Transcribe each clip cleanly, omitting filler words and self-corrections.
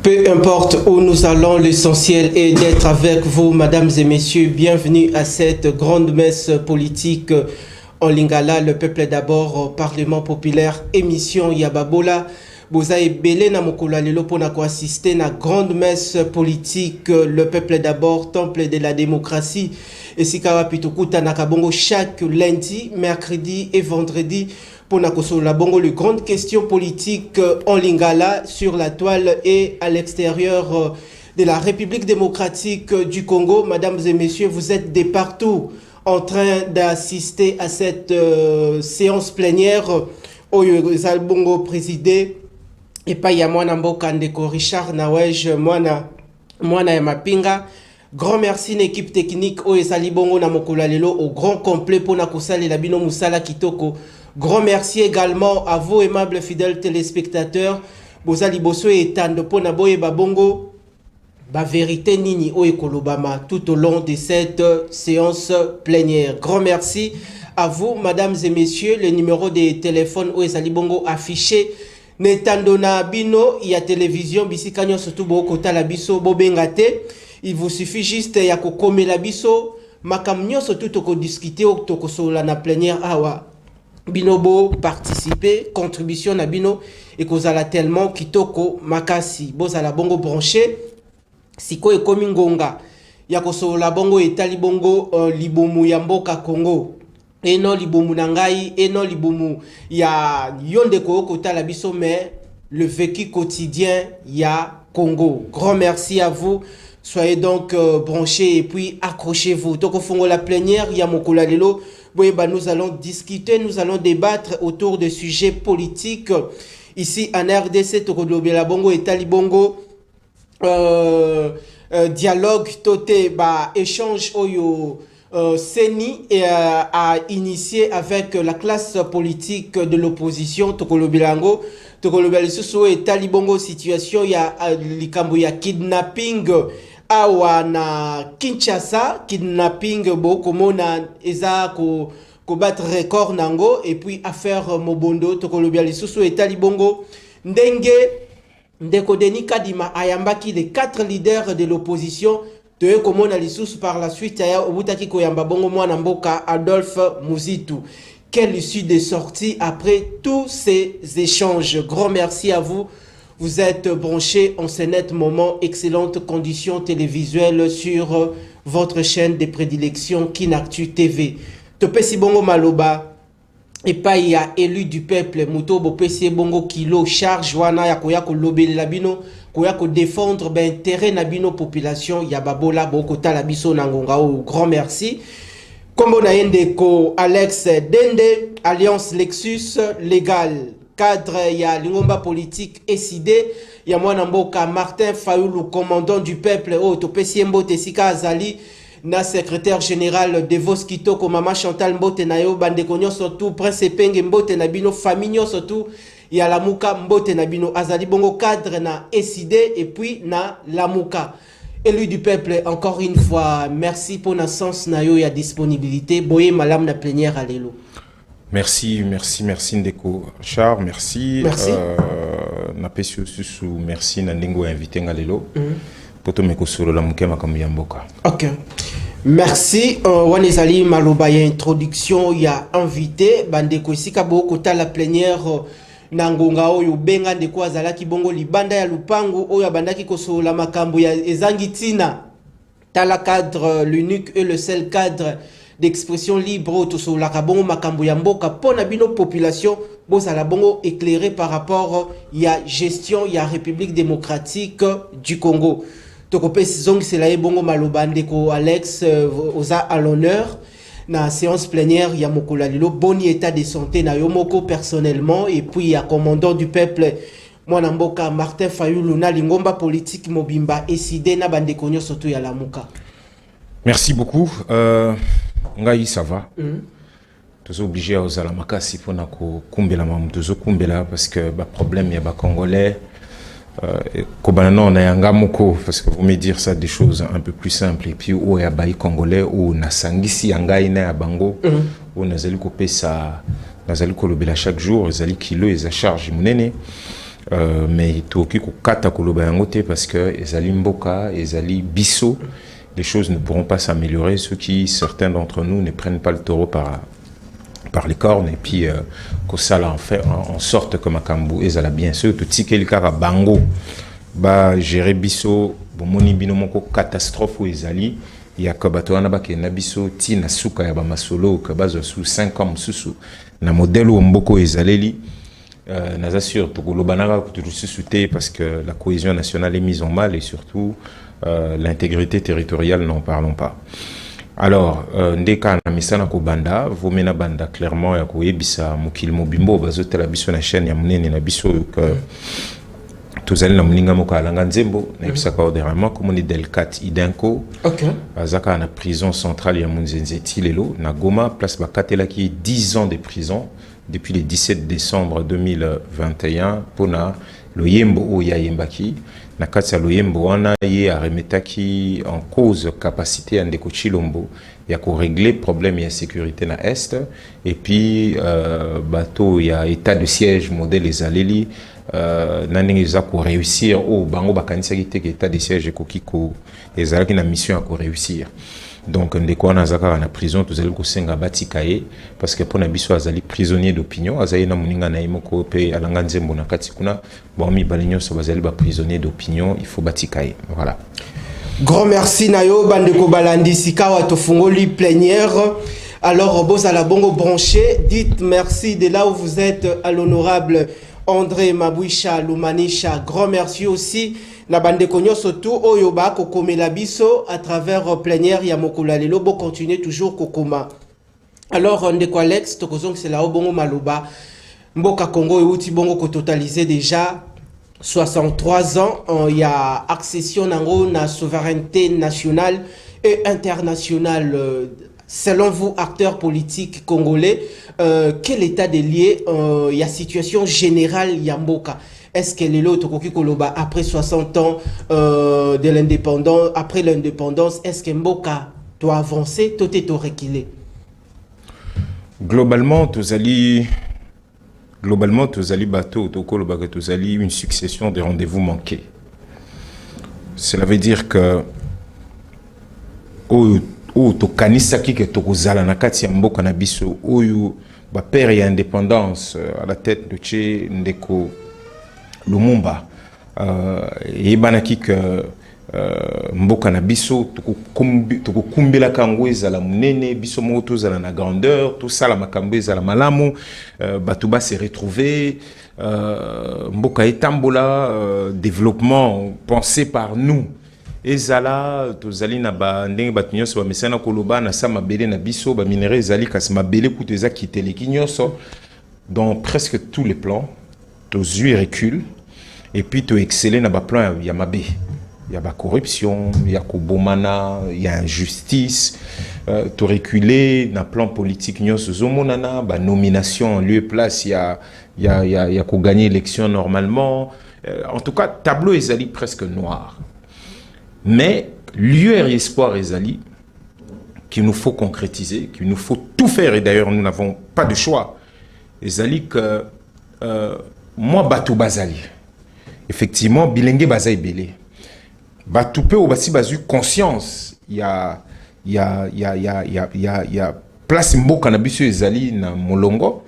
Peu importe où nous allons, l'essentiel est d'être avec vous, mesdames et messieurs. Bienvenue à cette grande messe politique en Lingala, le peuple d'abord, Parlement populaire, émission Yababola. Boza ebele na mokolo lelo pona ko assister na grande messe politique, le peuple d'abord, temple de la démocratie. Et si Kawapitukuta na kabongo chaque lundi, mercredi et vendredi. Pour la bongo, les grandes questions politiques en Lingala, sur la toile et à l'extérieur de la République démocratique du Congo. Mesdames et messieurs, vous êtes de partout en train d'assister à cette séance plénière où Zalbongo présidé et pas ya mwana mboka ndeko Richard Nawej mwana ya mapinga. Grand merci à l'équipe technique au Salibongo na mokolo lelo au grand complet pour na kusali la bino musala kitoko. Grand merci également à vous, aimables fidèles téléspectateurs. Bozali boso et tando pona boye babongo. Ba vérité nini o ekolobama tout au long de cette séance plénière. Grand merci à vous, mesdames et messieurs. Le numéro de téléphone o Salibongo affiché. Netando na bino, il y a télévision, bisikanyo surtout bokota la biso, bobengate. Il vous suffit juste ya kokome la biso. Makamnyo surtout toko discuter o toko sola na plénière awa. Binobo participer, contribution na bino et kozala tellement kitoko makasi bozala bongo branché siko e komi ngonga ya kosola bongo etali bongo libomu ya mboka Congo eno libomu na ngai eno libomu ya yonde ko kotala biso mais le vécu quotidien ya Congo. Grand merci à vous. Soyez donc branchés et puis accrochez-vous. Toko fongo la plénière ya mokolo lelo. Oui, bah, nous allons discuter, nous allons débattre autour de sujets politiques. Ici en RDC, Tokodobela Bongo et Talibongo, dialogue, toté, bah, échange oyo Seni a initié avec la classe politique de l'opposition, Tokolobelango, Tokolobelisoso et Talibongo, situation, il y a likambo, il y a kidnapping. Awa na Kinshasa, kidnapping bokomo na eza ko battre record nango et puis affaire Mobondo tokolobia lisusu etali bongo ndenge ndeko Denis Kadima ayambaki les 4 leaders de l'opposition de komona lisusu par la suite aya obutaki koyamba bongo mwana mboka Adolphe Muzitu. Quelle issue de sortie après tous ces échanges. Grand merci à vous. Vous êtes branchés en ce net moment, excellentes conditions télévisuelles sur votre chaîne de prédilection Kinactu TV. Topesi bongo maloba et pas il y a élu du peuple muto bopesi bongo kilo charge wana ya koya ko lobele labino koya ko défendre ben intérêt na bino population ya babola boko tala biso na ngonga o. Grand merci. Kombo na yende ko Alex Dende Alliance Lexus Légal. Cadre ya lingomba politique SID ya mwana mboka Martin Fayoulou, commandant du peuple o topesi mbote sika azali na secrétaire général de Voskito ko mama Chantal mbote na yo bandeko nyonso tout prince penge mbote na bino famille nyonso tout ya lamuka mbote na bino azali bongo cadre na SID et puis na lamuka. Élu du peuple, encore une fois merci pour na sens na yo ya disponibilité boye malam na plénière à lelo. Merci Ndeko Richard, merci. Napesi susu merci Nandingo invité ngalelo. Poto meko solo la mukema kamuyamboka. OK. Merci. Wanezali maloba ya introduction ya invité bandeko sika boko ta la plénière nangonga oyo benga ndeko azalaki bongo libanda ya lupangu oyo bandaki kosola makambo ya ezangitina. Tala cadre l'unique et le seul cadre d'expression libre tout la kabongo makambo ya mboka pona bino population bozala bongo éclairé par rapport ya gestion ya République démocratique du Congo. Tokope zong sela bongo maloba ndeko Alex oza à l'honneur na séance plénière ya mokolo lelo boni état de santé na yo moko personnellement et puis ya commandant du peuple mwana mboka Martin Fayoulou na lingomba politique mobimba SID na bandeko nyonso to ya lamuka. Merci beaucoup. Ngai ça va. Tous obligés à osala makasi pour na ko kumbela mamu tous kumbela parce que ba problème ya ba congolais kobanano na yanga moko parce que vous me dire ça des choses un peu plus simples et puis o ya ba congolais ou na sangisi yanga ina ya bango ou nazali ko pesa nazali ko lobela chaque jour ezali kilo eza charge munene mais toki ko kata koloba yango te parce que ezali mboka, ezali biso, les choses ne pourront pas s'améliorer ceux qui certains d'entre nous ne prennent pas le taureau par les cornes et puis que ça là en sorte que makambu ezala bien sûr tout tikeli kaka bango ba gérer biso bomoni bino moko catastrophe ezali ya kabato wana ba kena biso ti na suka ya ba masolo ka bazo sous 5 ans susu na modèle où mboko ezaleli naza sûr to kolobanaka tout susciter parce que la cohésion nationale est mise en mal et surtout l'intégrité territoriale n'en parlons pas. Alors, ndeka na misana ko banda, vomena banda clairement ya ko yebisa mukili mobimbo bazotela biso na chaîne ya munene na biso que tozali na muninga moko alanga nzembo na yebisa ka ordinairement comme ni Delcat Idenko. OK. Azaka na prison centrale ya Munzenze lelo na Goma place bakatela ki 10 ans de prison depuis le 17 décembre 2021 pona loyembo o ya yembaki. Na kati ya loyembo wana ye aremetaki en cause capacité ya ndeko Chilombo ya ko régler problème ya sécurité na est et puis bateau ya état de siège modèle ezaleli nani za ko réussir o bango bakanisa ki te état de siège ekoki ko ezalaki na mission ya ko réussir. Donc ndeko wana zaka na prison tozali ko senga batikaye parce que pona biso azali prisonnier d'opinion azali na muninga na imoko pe alanga nzembo na kati kuna bomi balinyo so bazali ba prisonnier d'opinion il faut batikaye. Voilà. Grand merci nayo bandeko balandi sikawa tofungoli plénière. Alors bozala bongo branché, dites merci de là où vous êtes à l'honorable André Mabouisha Lumanisha. Grand merci aussi na bandeko nyonso tout oyo ba kokomela biso à travers plénière ya mokolo lelo bo continuer toujours kokoma. Alors ndeko Alex tokozong c'est là bongo maloba mboka Congo euti bongo ko totaliser déjà 63 ans, il y a accession na souveraineté nationale et internationale. Selon vous, acteurs politiques congolais, quel état des lieux, il y a situation générale Yamboka? Est-ce que les lots Koloba après 60 ans de l'indépendance, après l'indépendance, est-ce que Mboka doit avancer, tout est reculé? Globalement, tozali bateau tokoloba que tozali une succession de rendez-vous manqués. Cela veut dire que o tokanisaki que tokozala na kati ya mboka na biso oyo ba père ya indépendance à la tête de Tché Ndeko Lumumba et banaki que mboka na biso tokukumbela kango ezala munene biso moto zala na grandeur tout ça la makambo ezala malamu batuba se retrouver mboka etambola développement pensé par nous ezala tozali na ba ndenge batunyo so ba mesana koloba na sama belé na biso ba minerais ezali kasi mabele kutu eza kitele kinyoso dans presque tous les plans tos yeux recul et puis to exceller na ba plan ya mabe. Il y a la corruption, il y a Kobomana, il y a injustice, tout reculé, dans le plan politique, il y a la nomination en lieu et place, il y a qu'on gagne l'élection normalement. En tout cas, tableau est presque noir. Mais lieu et espoir est qu'il nous faut concrétiser, qu'il nous faut tout faire, et d'ailleurs nous n'avons pas de choix. Ezali que moi, Batou Bazali, effectivement, Bilengue Bazali Belé. Batoupé ou basi basu conscience il y a place mboka na biso ezali na molongo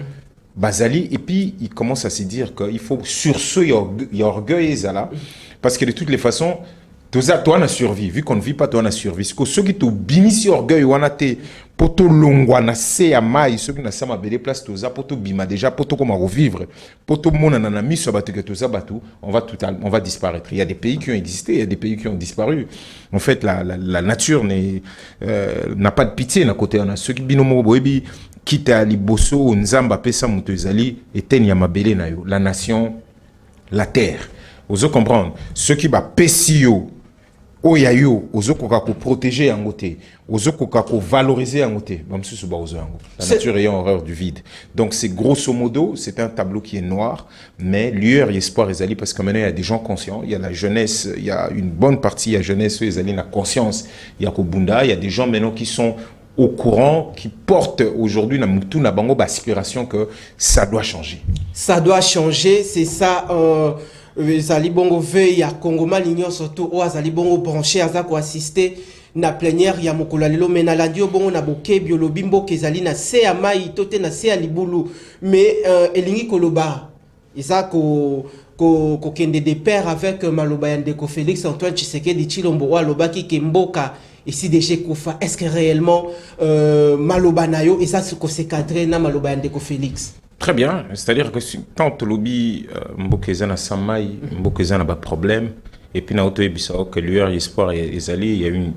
bazali et puis il commence à se dire qu'il faut sur ce il y a orgueil ezala parce que de toutes les façons toi on a survie vu qu'on ne vit pas toi on a survie ce que ceux qui te binisi orgueil wana te poto longwa na se ya mai ceux qui na sama bele place toza poto bima déjà poto comment revivre poto mona na miso batu que toza batu on va disparaître. Il y a des pays qui ont existé, il y a des pays qui ont disparu. En fait la nature n'a pas de pitié na côté on a ceux qui binomo boebi quitte à liboso nzamba pesa muto ezali etenya mabele na yo la nation la terre. Vous comprendre ceux qui ba pesio oyayo ozokoka ko protéger yangote ozokoka ko valoriser yangote bamsusu ba ozo yango la nature ayant horreur du vide. Donc c'est grosso modo c'est un tableau qui est noir mais lueur et espoir ezali parce que maintenant il y a des gens conscients, il y a la jeunesse, il y a une bonne partie il y a jeunesse ezali na conscience il y a ko bunda, il y a des gens maintenant qui sont au courant, qui portent aujourd'hui tout na bango aspiration que ça doit changer. Ça doit changer, c'est ça. Zali bongo veille à Congo Malignon surtout ou Zali bongo branché à ko assister na plénière ya mokolo lelo mais na landio bongo na boke biolobi mboke ezali na se ya mai tote na se ya libulu mais elingi koloba isa ko kende de pair avec maloba ya ndeko Félix Antoine Tshisekedi Tshilombo wa lobaki ke mboka ici déjà Koufa, est-ce que réellement maloba nayo et ça se cadre na maloba ya ndeko Félix? Très bien, c'est-à-dire que quand lobby mboka na samai mboka na ba problème et puis na auto ebisao que l'UR espoir et Ezali, il y a une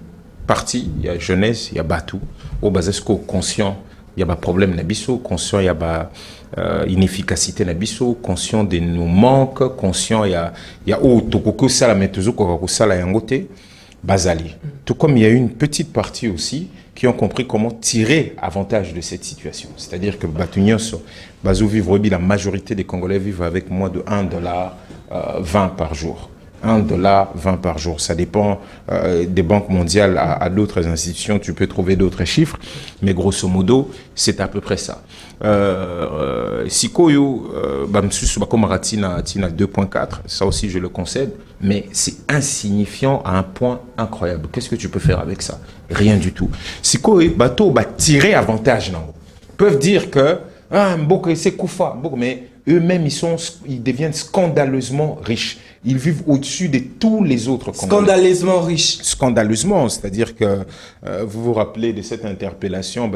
partie, il y a jeunesse, il y a batou, au basesko conscient, il y a pas problème na biso, conscient il y a pas inefficacité na biso, conscient de nos manques, conscient il y a autokoko sala metuzo ko sala yangote bazali. Tout comme il y a une petite partie aussi qui ont compris comment tirer avantage de cette situation. C'est-à-dire que Batunios, Bazou vivre, la majorité des Congolais vivent avec moins de $1,20 par jour. $1,20 par jour. Ça dépend des banques mondiales à d'autres institutions. Tu peux trouver d'autres chiffres, mais grosso modo, c'est à peu près ça. Sikoyo, Bamsus, Bakomaratina, 2.4, ça aussi je le concède, mais c'est insignifiant à un point incroyable. Qu'est-ce que tu peux faire avec ça? Rien du tout. Sikoyo, bateau, tirer avantage, non? Peuvent dire que, c'est Koufa, mais eux-mêmes, ils deviennent scandaleusement riches. Ils vivent au-dessus de tous les autres Congolais. Scandaleusement riches. Scandaleusement, c'est-à-dire que vous vous rappelez de cette interpellation,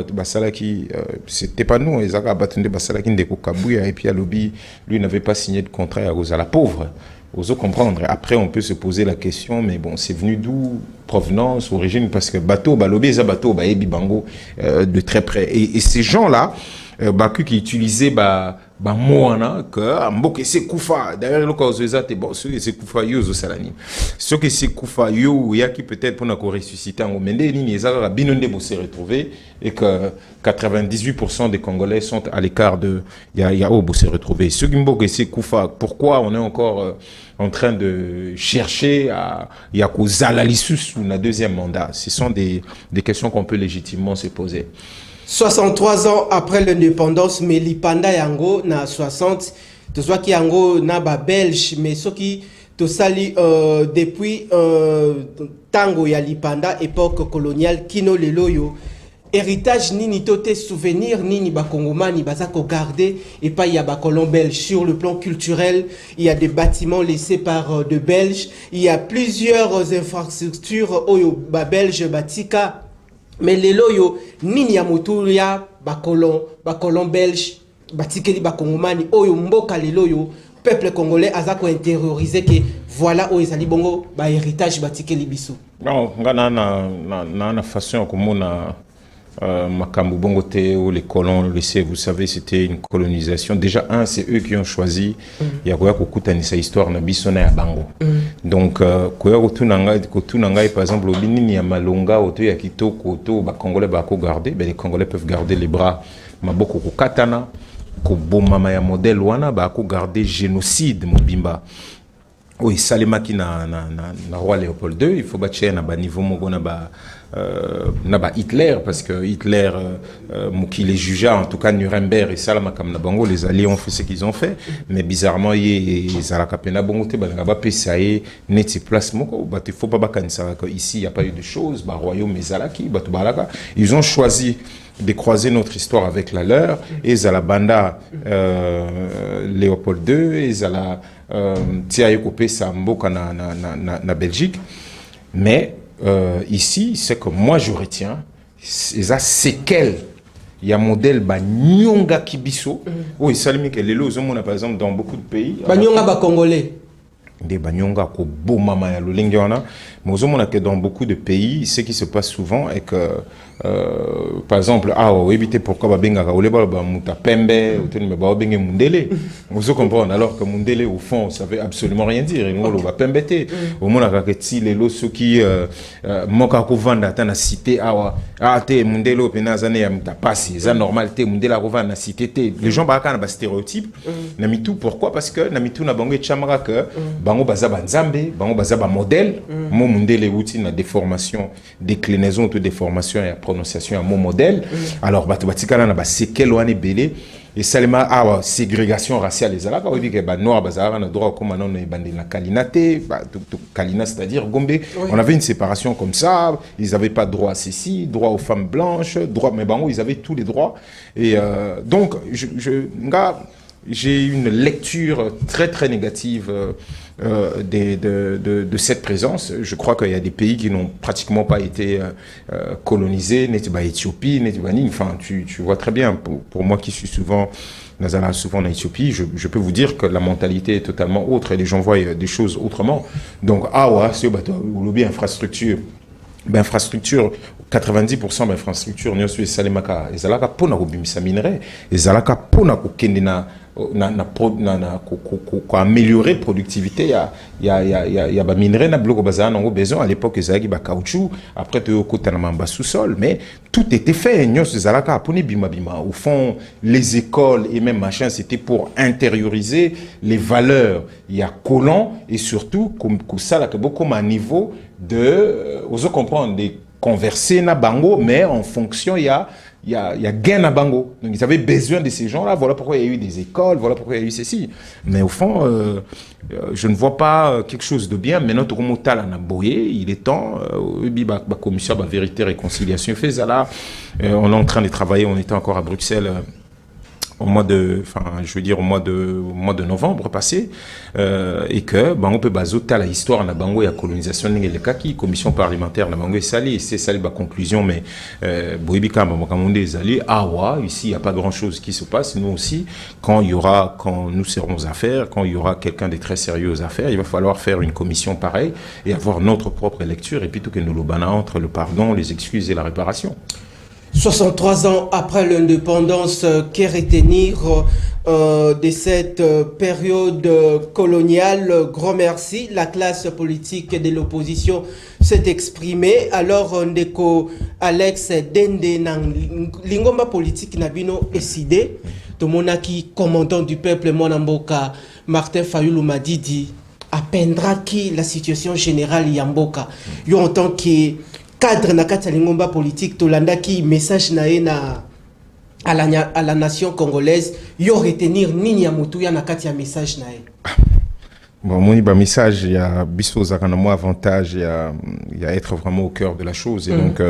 c'était pas nous, et puis Alobi, lui n'avait pas signé de contrat à la pauvre. Oso comprendre. Après, on peut se poser la question, mais bon, c'est venu d'où provenance, origine, parce que bateau, Balobi, bateau, Ebi Bango, de très près. Et ces gens-là, Baku qui utilisait moana que mboke c'est Koufa d'ailleurs le cas c'est bon c'est Koufa yo zo salani ce que c'est Koufa yo ya qui peut-être pour na ressusciter en mende ni ezaka binonde bo se retrouver et que 98% des Congolais sont à l'écart de ya obo se retrouver ce qui mboke c'est Koufa pourquoi on est encore en train de chercher à yakozala lisusu na deuxième mandat? Ce sont des questions qu'on peut légitimement se poser. 63 ans après l'indépendance, mais l'Ipanda yango na 60, tu vois qui yango na ba belge, mais ce qui te sali depuis tango ya l'Ipanda époque coloniale kino leloyo héritage nini tote souvenir nini ba kongomani bazako garder et pas il y a ba colon belge sur le plan culturel, il y a des bâtiments laissés par de Belges, il y a plusieurs infrastructures oyo ba belge batika. Mais les loyo nini ya mutuya bakolon belge batikeli bakongomani oyo mboka les loyo peuple congolais azako intériorisé que voilà oyo ezali bongo ba héritage batikeli biso. Non, ngana na façon comme on a Makambu Bongote ou les colons laissés, vous savez, c'était une colonisation. Déjà, c'est eux qui ont choisi. Il y a quoi sa histoire na bisona ya bango. Donc, quoi kotunanga par exemple, au Bini ya Malonga, au ya Kitoko, au ba Congolais ba ko garder, ben les Congolais peuvent garder les bras. Maboko ko katana, ko bomama ya modèle wana ba ko garder génocide mobimba. Oui, Salemaki na roi Léopold II, il faut battre na ba niveau mogo na ba Hitler, parce que Hitler qui les jugea, en tout cas Nuremberg et Salama comme na bango, les alliés ont fait ce qu'ils ont fait, mais bizarrement ils alakapena bango te ba ba pesaye neti place moko ba te faut pas bakanisa que ici il y a pas eu de choses, ba royaume ezalaki ba to balaka, ils ont choisi de croiser notre histoire avec la leur et Zalabanda Léopold II et Zala Tia Kopé Samboka na Belgique, mais ici, c'est que moi je retiens, c'est ça séquelles. Il y a un modèle Banyonga Kibiso. Oui, Salimi Kelelo, par exemple, dans beaucoup de pays. Banyonga ba Congolais. Des Banyonga ko bomama ya lolengiona. Mais que dans beaucoup de pays, ce qui se passe souvent est que, par exemple, éviter pourquoi Babenga Kaoleba Muta Pembe, ou Babenge Mundele. Vous comprenez, alors que Mundele, au fond, ça veut absolument rien dire. Nous, on va Pembete. Au moins, on les lots, ceux qui, Mokako Vanda, t'as cité, te Mundelo, Penazane, Yamta Passi, c'est normal, te Mundela Rovana, cité, les gens, Bakana, stéréotype. Namitou, pourquoi? Parce que Namitou n'a bangé Chamara que, bango baza banzambe bango baza ba modèle mo mundele outi na déformation déclinaison ou déformation et prononciation à mon modèle alors bato batikala na ba séquelles wana belé et seulement ségrégation raciale les alaka oui que ba noir bazara na droit comme non bandi na kalinate kalina c'est-à-dire gombe on avait une séparation comme ça ils avaient pas droit à ceci droit aux femmes blanches droit mais bango ils avaient tous les droits et donc j'ai une lecture très très négative de cette présence. Je crois qu'il y a des pays qui n'ont pratiquement pas été colonisés, Éthiopie, enfin tu vois très bien, pour moi qui suis souvent en Éthiopie, je peux vous dire que la mentalité est totalement autre et les gens voient des choses autrement. Donc, c'est le lobby infrastructure. Infrastructure 90% d'infrastructure nous sommes salemaka ezalaka pona ko bimisa minerai ezalaka pona ko kende na améliorer productivité ya ba minerai na bloko bazana ngo besoin à l'époque ezalaki ba caoutchouc après te kota na mamba sous-sol mais tout était fait nous ezalaka poni bima au fond les écoles et même machin c'était pour intérioriser les valeurs ya colon et surtout comme ça là que beaucoup à niveau de vous comprendre des converser na bango mais en fonction il y a gain à bango donc ils avaient besoin de ces gens là voilà pourquoi il y a eu des écoles voilà pourquoi il y a eu ceci mais au fond je ne vois pas quelque chose de bien mais notre motal en a boyé il est temps la commission de vérité et réconciliation fait ça là on est en train de travailler on était encore à Bruxelles au mois de novembre passé et que on peut baser la histoire na bango ya colonisation n'engele kaki commission parlementaire na bango et c'est sali ba conclusion mais boibika makamande ezali ici il y a pas grand chose qui se passe nous aussi quand nous serons aux affaires quand il y aura quelqu'un de très sérieux aux affaires il va falloir faire une commission pareille et avoir notre propre lecture et puis tout que nous l'obana entre le pardon les excuses et la réparation. 63 ans après l'indépendance, que retenir de cette période coloniale? Grand merci. La classe politique de l'opposition s'est exprimée. Alors, Ndeko Alex Dende, l'ingomba politique Nabino décidé. Tomonaki, commandant du peuple Monamboka, Martin Fayoulou Madidi, apprendra qui la situation générale Yamboka. Yo en tant que cadre na kati lingomba politique tolanda ki message na à la nation congolaise yo retenir nini ya mutu ya na kati ya message na bon moni ba message ya biso za kana mo avantage ya être vraiment au cœur de la chose et donc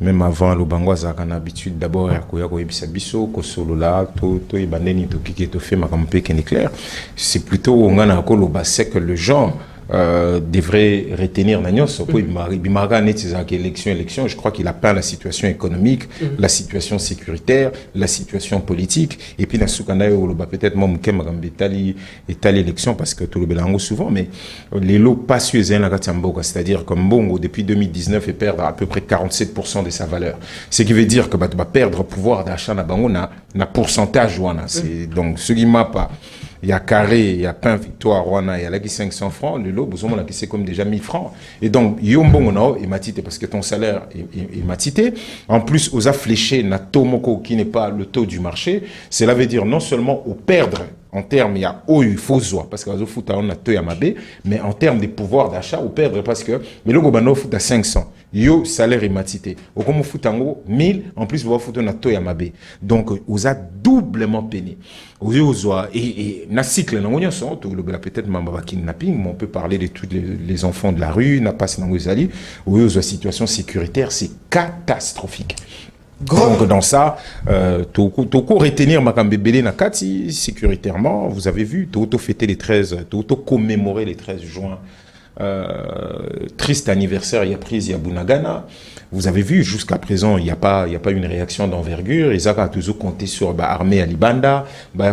même avant le bango za kana habitude d'abord ya ko yebisa biso ko solo la to ibandeni to kiki to fait makampe ken clair c'est plutôt ngana ko lo ba c'est que le genre devrait retenir Nanyos pour élection je crois qu'il a peint la situation économique la situation sécuritaire la situation politique et puis peut-être moi élection parce que tout le belango souvent mais les lots pas c'est-à-dire comme Bongo depuis 2019 et perdre à peu près 47% de sa valeur ce qui veut dire que va perdre pouvoir d'achat na bango na pourcentage c'est donc ce qui m'a pas il y a carré, il y a pain victoire, il y a là qui 500 francs, le lot, c'est comme déjà 1000 francs. Et donc, yombongo est matité parce que ton salaire est matité. En plus, aux fléché na tomoko qui n'est pas le taux du marché, cela veut dire non seulement au perdre en termes, il y a il faut zoa parce que la foot on a teu yamabe, mais en termes de pouvoir d'achat, au perdre parce que mais le gobano foot à 500. Yo salaire est matité. Au comme foot en 1000, en plus vous foot on a teu yamabe. Donc, vous a doublement peiné. Et na cycle na sont peut-être mamba kidnapping mais on peut parler de tous les enfants de la rue n'a pas sinangozali où la situation sécuritaire c'est catastrophique. Donc dans ça toko retenir makambe belé na kati sécuritairement vous avez vu toko fêter les 13 toko commémorer les 13 juin triste anniversaire il y a prise il y a Bunagana. Vous avez vu jusqu'à présent il y a pas une réaction d'envergure ils ont toujours compté sur l'armée à Libanda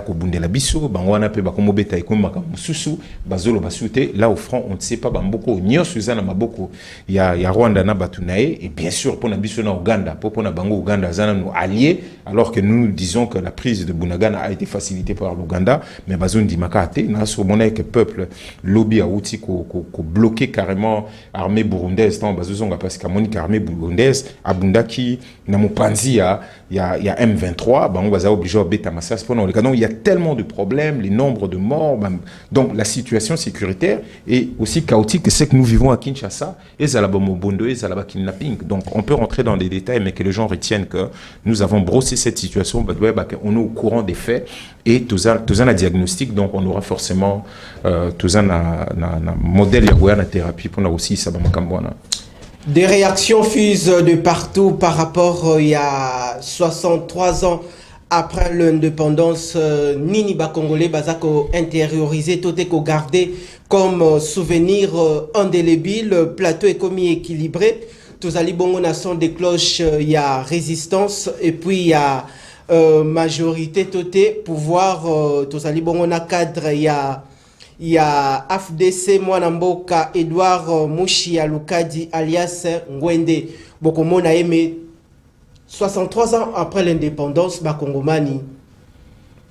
ko bundela biso bangwana pe ba komobeta ikomaka mususu bazolo basute là au front on ne sait pas bamboko nyosu zana maboko il y a Rwanda na batunae et bien sûr pour na biso na Uganda pour na bango Uganda zana nous alliés alors que nous disons que la prise de Bunagana a été facilitée par l'Ouganda mais bazon di makate na so monnaie que peuple lobby a outi ko bloquer carrément armée burundaise tant bazozonga parce que Monique armée burundaise abundaki na mupanzi ya M23 on va obligé à bêta massas pendant le canon. Il y a tellement de problèmes, les nombres de morts, donc la situation sécuritaire est aussi chaotique que ce que nous vivons à Kinshasa et Zalabomobondo et Zalabakidnapping. Donc on peut rentrer dans les détails, mais que les gens retiennent que nous avons brossé cette situation, on est au courant des faits et tout ça un diagnostic, donc on aura forcément tout ça un modèle de thérapie pour nous aussi ça. Des réactions fusent de partout par rapport il y a 63 ans après l'indépendance. Nini ba Congolais bazako intériorisé, tout est gardé comme souvenir indélébile. Le plateau est commis équilibré. Tous les bongo nation des cloches, il y a résistance et puis il y a majorité toté pouvoir. Tous les bongo na cadre il y a AFDC Mwanamboka Edouard Mouchia Lukadi alias Ngwende. Bokomo na aimé 63 ans après l'indépendance, Bakongomani.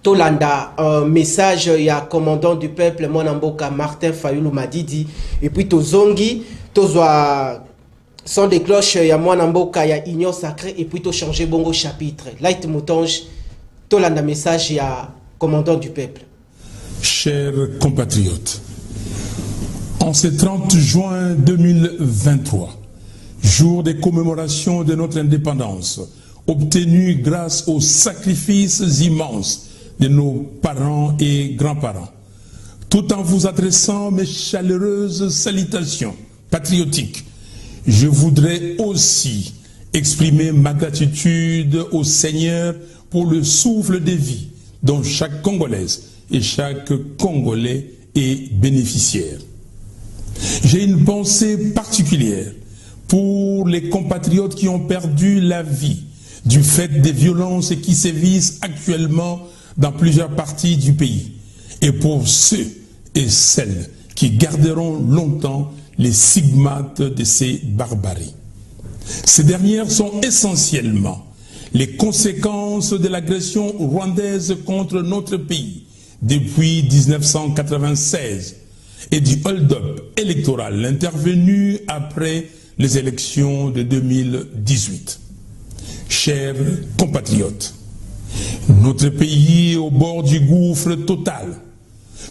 Tolanda, un message, il y a commandant du peuple Mwanamboka Martin Fayulu Madidi. Et puis Tozongi, Tozoa son des cloches, il y a Mwanamboka, il y a Union Sacrée. Et puis to changer bongo chapitre. Light Moutonge, Tolanda message, il y a commandant du peuple. Chers compatriotes, en ce 30 juin 2023, jour des commémorations de notre indépendance, obtenue grâce aux sacrifices immenses de nos parents et grands-parents, tout en vous adressant mes chaleureuses salutations patriotiques, je voudrais aussi exprimer ma gratitude au Seigneur pour le souffle de vie dont chaque Congolaise et chaque Congolais est bénéficiaire. J'ai une pensée particulière pour les compatriotes qui ont perdu la vie du fait des violences qui sévissent actuellement dans plusieurs parties du pays, et pour ceux et celles qui garderont longtemps les stigmates de ces barbaries. Ces dernières sont essentiellement les conséquences de l'agression rwandaise contre notre pays depuis 1996 et du hold-up électoral intervenu après les élections de 2018. Chers compatriotes, notre pays est au bord du gouffre total.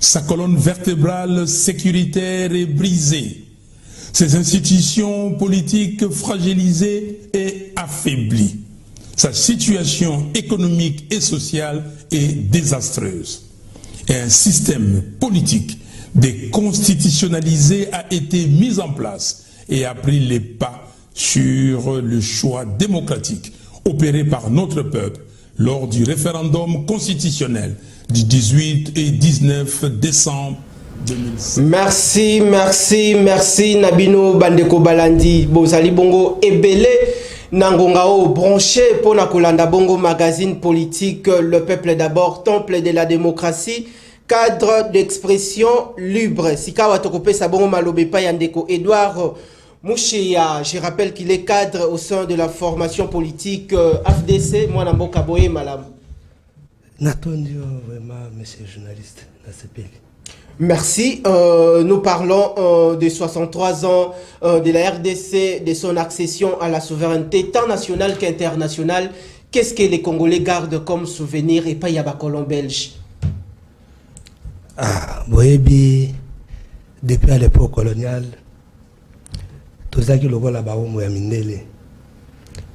Sa colonne vertébrale sécuritaire est brisée. Ses institutions politiques fragilisées et affaiblies. Sa situation économique et sociale est désastreuse. Et un système politique déconstitutionnalisé a été mis en place et a pris les pas sur le choix démocratique opéré par notre peuple lors du référendum constitutionnel du 18 et 19 décembre 2007. Merci Nabino Bandeko Balandi. Bozali bongo ebele Nangongao branché pour na kolanda bongo magazine politique Le Peuple d'abord, temple de la démocratie, cadre d'expression libre. Sikawa tokopé sa bongo malobe pa yandeko Edouard Mouchia, je rappelle qu'il est cadre au sein de la formation politique AFDC, moi Namboka Boye Malam. Natondio vraiment monsieur le journaliste Nasepeli. Merci. Nous parlons de 63 ans de la RDC, de son accession à la souveraineté tant nationale qu'internationale. Qu'est-ce que les Congolais gardent comme souvenir et pas Yaba colon belge? Ah, Boyebi, depuis à l'époque coloniale, tout ça qui le voit là-bas,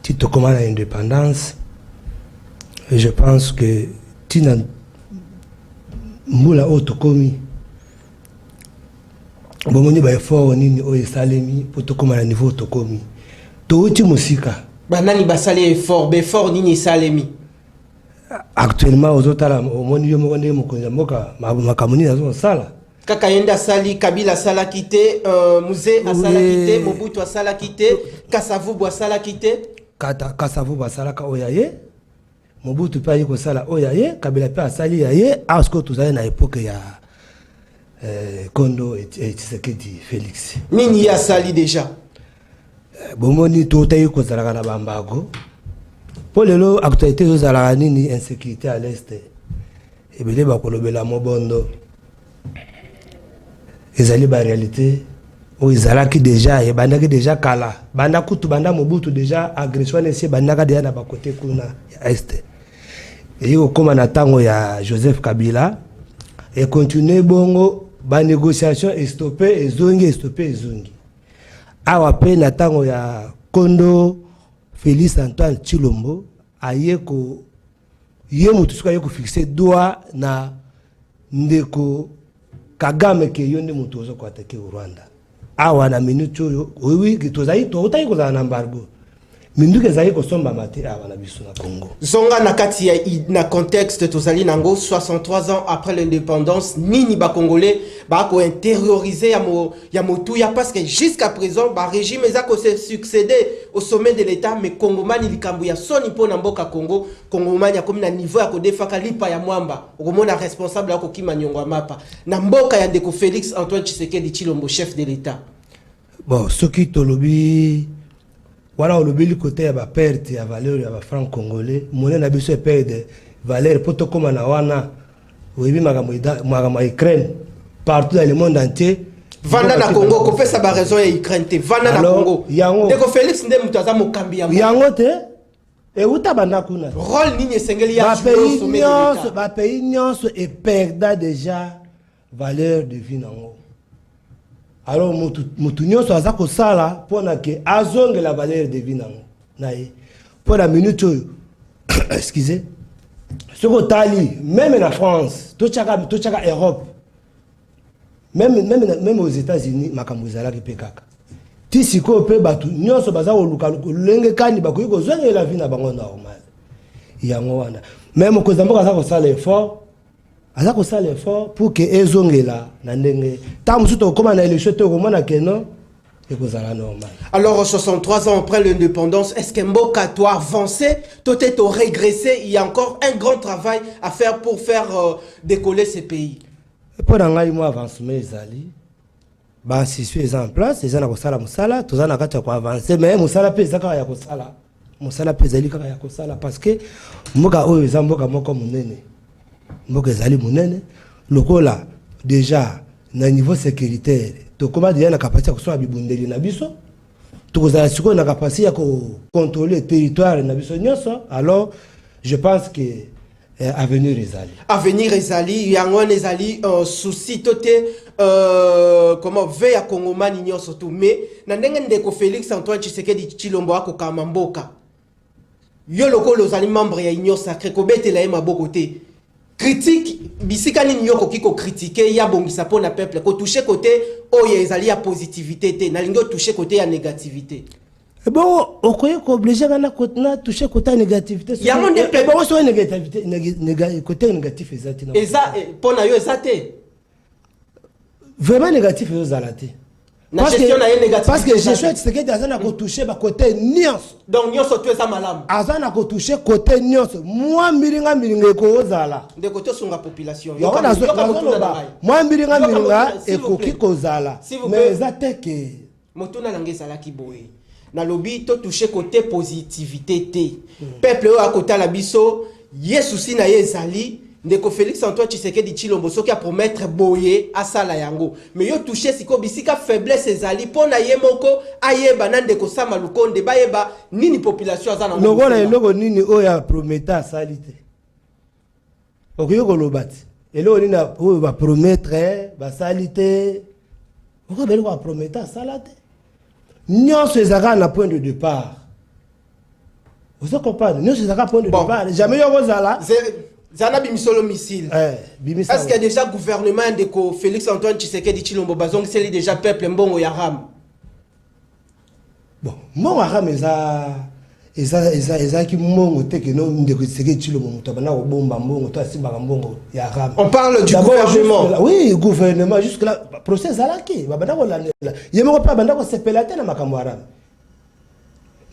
tu te commandes à l'indépendance, je pense que tu n'as moula autocomi. Bon, on est fort, on est salemi pour te commander à niveau autocomi. Tu musika. Banani basali effort, befort nini salemi. Actuellement, aux autres, au monde, je me connais, ma commune, ils sala. Kaka yenda sali, Kabila sala quitté, Musée a sala quitté, Mobutu a sala quitté, Kasavubu a sala quitté. Kasavubu a sala oyaye, Mobutu pa yiko sala oyaye, Kabila pa sali yaye, parce que tout ça na époque ya Kondo et Tshisekedi Félix. Nini ya sali déjà. Bomoni tout yiko sala kana bambago. Pour les lots, actualité aux alanini, insécurité à l'est. Et bien, les mobondo. Les alliés, la réalité, Oizalaki déjà et bandaki déjà kala. Banda kutu banda mobutu déjà agression nesi bandaka déjà na ba côté kuna ya est. Et au comme na tango ya Joseph Kabila et continuer bongo ba négociation est stoppé et zongi. Awa pe na tango ya Kondo Félix Antoine Tshilombo ayeko yemutu suka yeko fixer doigt na ndeko Kagame ke yonde mutu ozo ko attaquer au Rwanda. Awa na minute oyo oui tozai to otai ko za na embargo. Minduke zai ko somba mate awa na biso na Congo. Zonga na kati ya na contexte tozali nango 63 ans après l'indépendance nini ba congolais ba ko intérioriser ya motuya parce que jusqu'à présent ba régime eza ko se succéder au sommet de l'état mais Congomani likambu ya soni pona mboka Congo Congomani ya komi na niveau ya ko defaka lipa ya mwamba okomona responsable ya ko kima nyongwa mapa na mboka ya ndeko Félix Antoine Tshisekedi Tshilombo chef de l'état. Bon soki tolobi voilà au lobby côté ya ba perte ya valeur ya ba franc congolais monnaie na biso perde valeur poto comme na wana webi makambo Ukraine partout dans le monde entier vanda na Congo ko pesa ba raison ya Ukraine te vanda na Congo ndeko Félix nde mutu aza mokambi ya yango te et uta banda kuna rôle nini esengeli ya sommet de l'état ba pays nyonso et perdant déjà valeur de vie nango. Alors mutu nyonso aza ko sala pona ke azonge la valeur de vie nango naye pour la minute excusez ce ko tali même en France to chaka Europe même aux États-Unis makambo ezalaki pe kaka ti siko pe batu nyonso baza ko luka lenge kani bakoyi ko zonge la vie na bango normal yango wana même ko zamboka aza ko sala effort pour que ezongela na ndenge tamu suto koma na élection to komona que non et que ça normal. Alors 63 ans après l'indépendance, est-ce que Mboka doit avancer, peut-être régresser, il y a encore un grand travail à faire pour faire décoller ces pays. Pour ngai moi avancement ezali ba si suis en place, ezana ko sala musala, tozana kati ko avancer mais musala pe ezaka ya ko sala. Musala pe ezali kaka ya ko sala parce que mboka oyo ezamboka moko munene. Mboka ezali munene lokola déjà na niveau sécuritaire to koma déjà na capacité ko so bibundeli na biso to kozala siko na capacité ko contrôler territoire na biso nyonso alors je pense que avenir ezali yango ezali souci toté comment veille à Congomani nyonso tout mais na ndenge ndeko Félix Antoine Tshisekedi Tshilombo akokama mboka yo lokolo ozali membre ya union sacrée ko betela ye maboko te critique bisika nini yoko kiko critiquer ya bongisa pona peuple ko toucher côté oyo ezali ya positivité te na lingo toucher côté ya négativité bon okoye ko obliger na toucher côté négativité ya monde pe bon so négativité côté négatif ezati na eza pona yo ezate vraiment négatif yo zalate parce que je souhaite que azana ko toucher ba côté nyonso donc nyonso tu eza malamu azana ko toucher côté nyonso moi miringa ko ozala de côté sunga population yo kana moi miringa ekoki kozala mais ezate que motuna langeza la kiboye na lobby to toucher côté positivité te peuple o akota la biso yesusi na yezali ndeko Félix Antoine Tshisekedi Tshilombo soki a promettre boye asala yango mais yo toucher siko bisika faiblesse ezali pona ye moko ayeba na ndeko Sama Lukonde bayeba nini population azana logo nini oya prometa asali te okoyo kolobati elo nini oyo ba promettre basali te oko beli ko prometa asala te nyonso ezaka na point de départ vous comprenez nyonso ezaka point de départ jamais yo kozala Zana bimisolo missile. Est-ce qu'il y a déjà gouvernement de Félix Antoine Tshisekedi Tshilombo Bazong c'est déjà peuple mbongo ya ram. Bon, mbongo ya ram eza ki mbongo te que non de Tshisekedi Tshilombo mutabana ko bomba mbongo to asimba mbongo ya ram. On parle du gouvernement. Oui, gouvernement jusque là procès alaki babanda ko la yemo pa banda ko sepelate na makambo ya ram.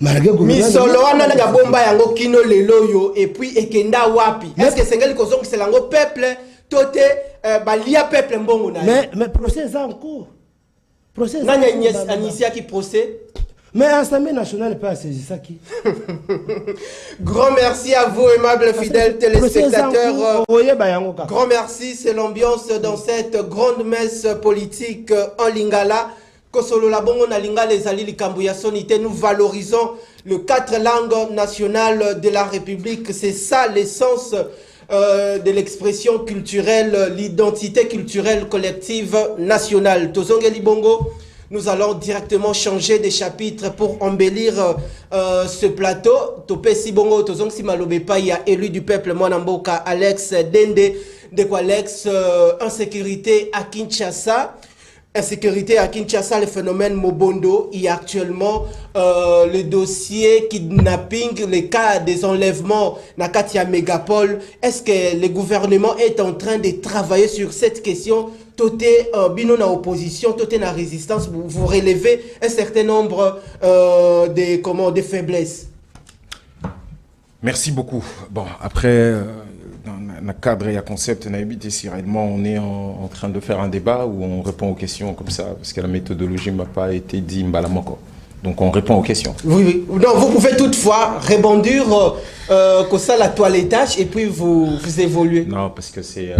Misolo wana na bomba yango kino lelo yo et puis ekenda wapi est-ce que sengeli kozong selango peuple tote balia peuple mbongo na mais procès en cours procès nanya initié qui procès mais l'Assemblée nationale pas saisi ça qui grand merci à vous aimables fidèles téléspectateurs grand merci c'est l'ambiance dans cette grande messe politique en Lingala Kosolo la bongo na linga les ali likambu ya sonité, nous valorisons les 4 langues nationales de la République. C'est ça l'essence de l'expression culturelle, l'identité culturelle collective nationale. Tozongeli bongo, nous allons directement changer de chapitre pour embellir ce plateau. Topé si bongo, tozong si malobe pa, il y a élu du peuple Mwanamboka Alex Dende, de quoi Alex, insécurité à Kinshasa. Insécurité à Kinshasa, le phénomène Mobondo, il y a actuellement le dossier kidnapping, les cas des enlèvements Nakatia Mégapole. Est-ce que le gouvernement est en train de travailler sur cette question? Toté bino na opposition, toté na résistance, vous relevez un certain nombre de faiblesses. Merci beaucoup. Bon, après, dans le cadre et le concept, si réellement on est en train de faire un débat où on répond aux questions comme ça, parce que la méthodologie ne m'a pas été dit mbalamoko. Donc on répond aux questions. Oui, oui. Non, vous pouvez toutefois rebondir comme ça la toilettage et puis vous évoluez. Non, parce que c'est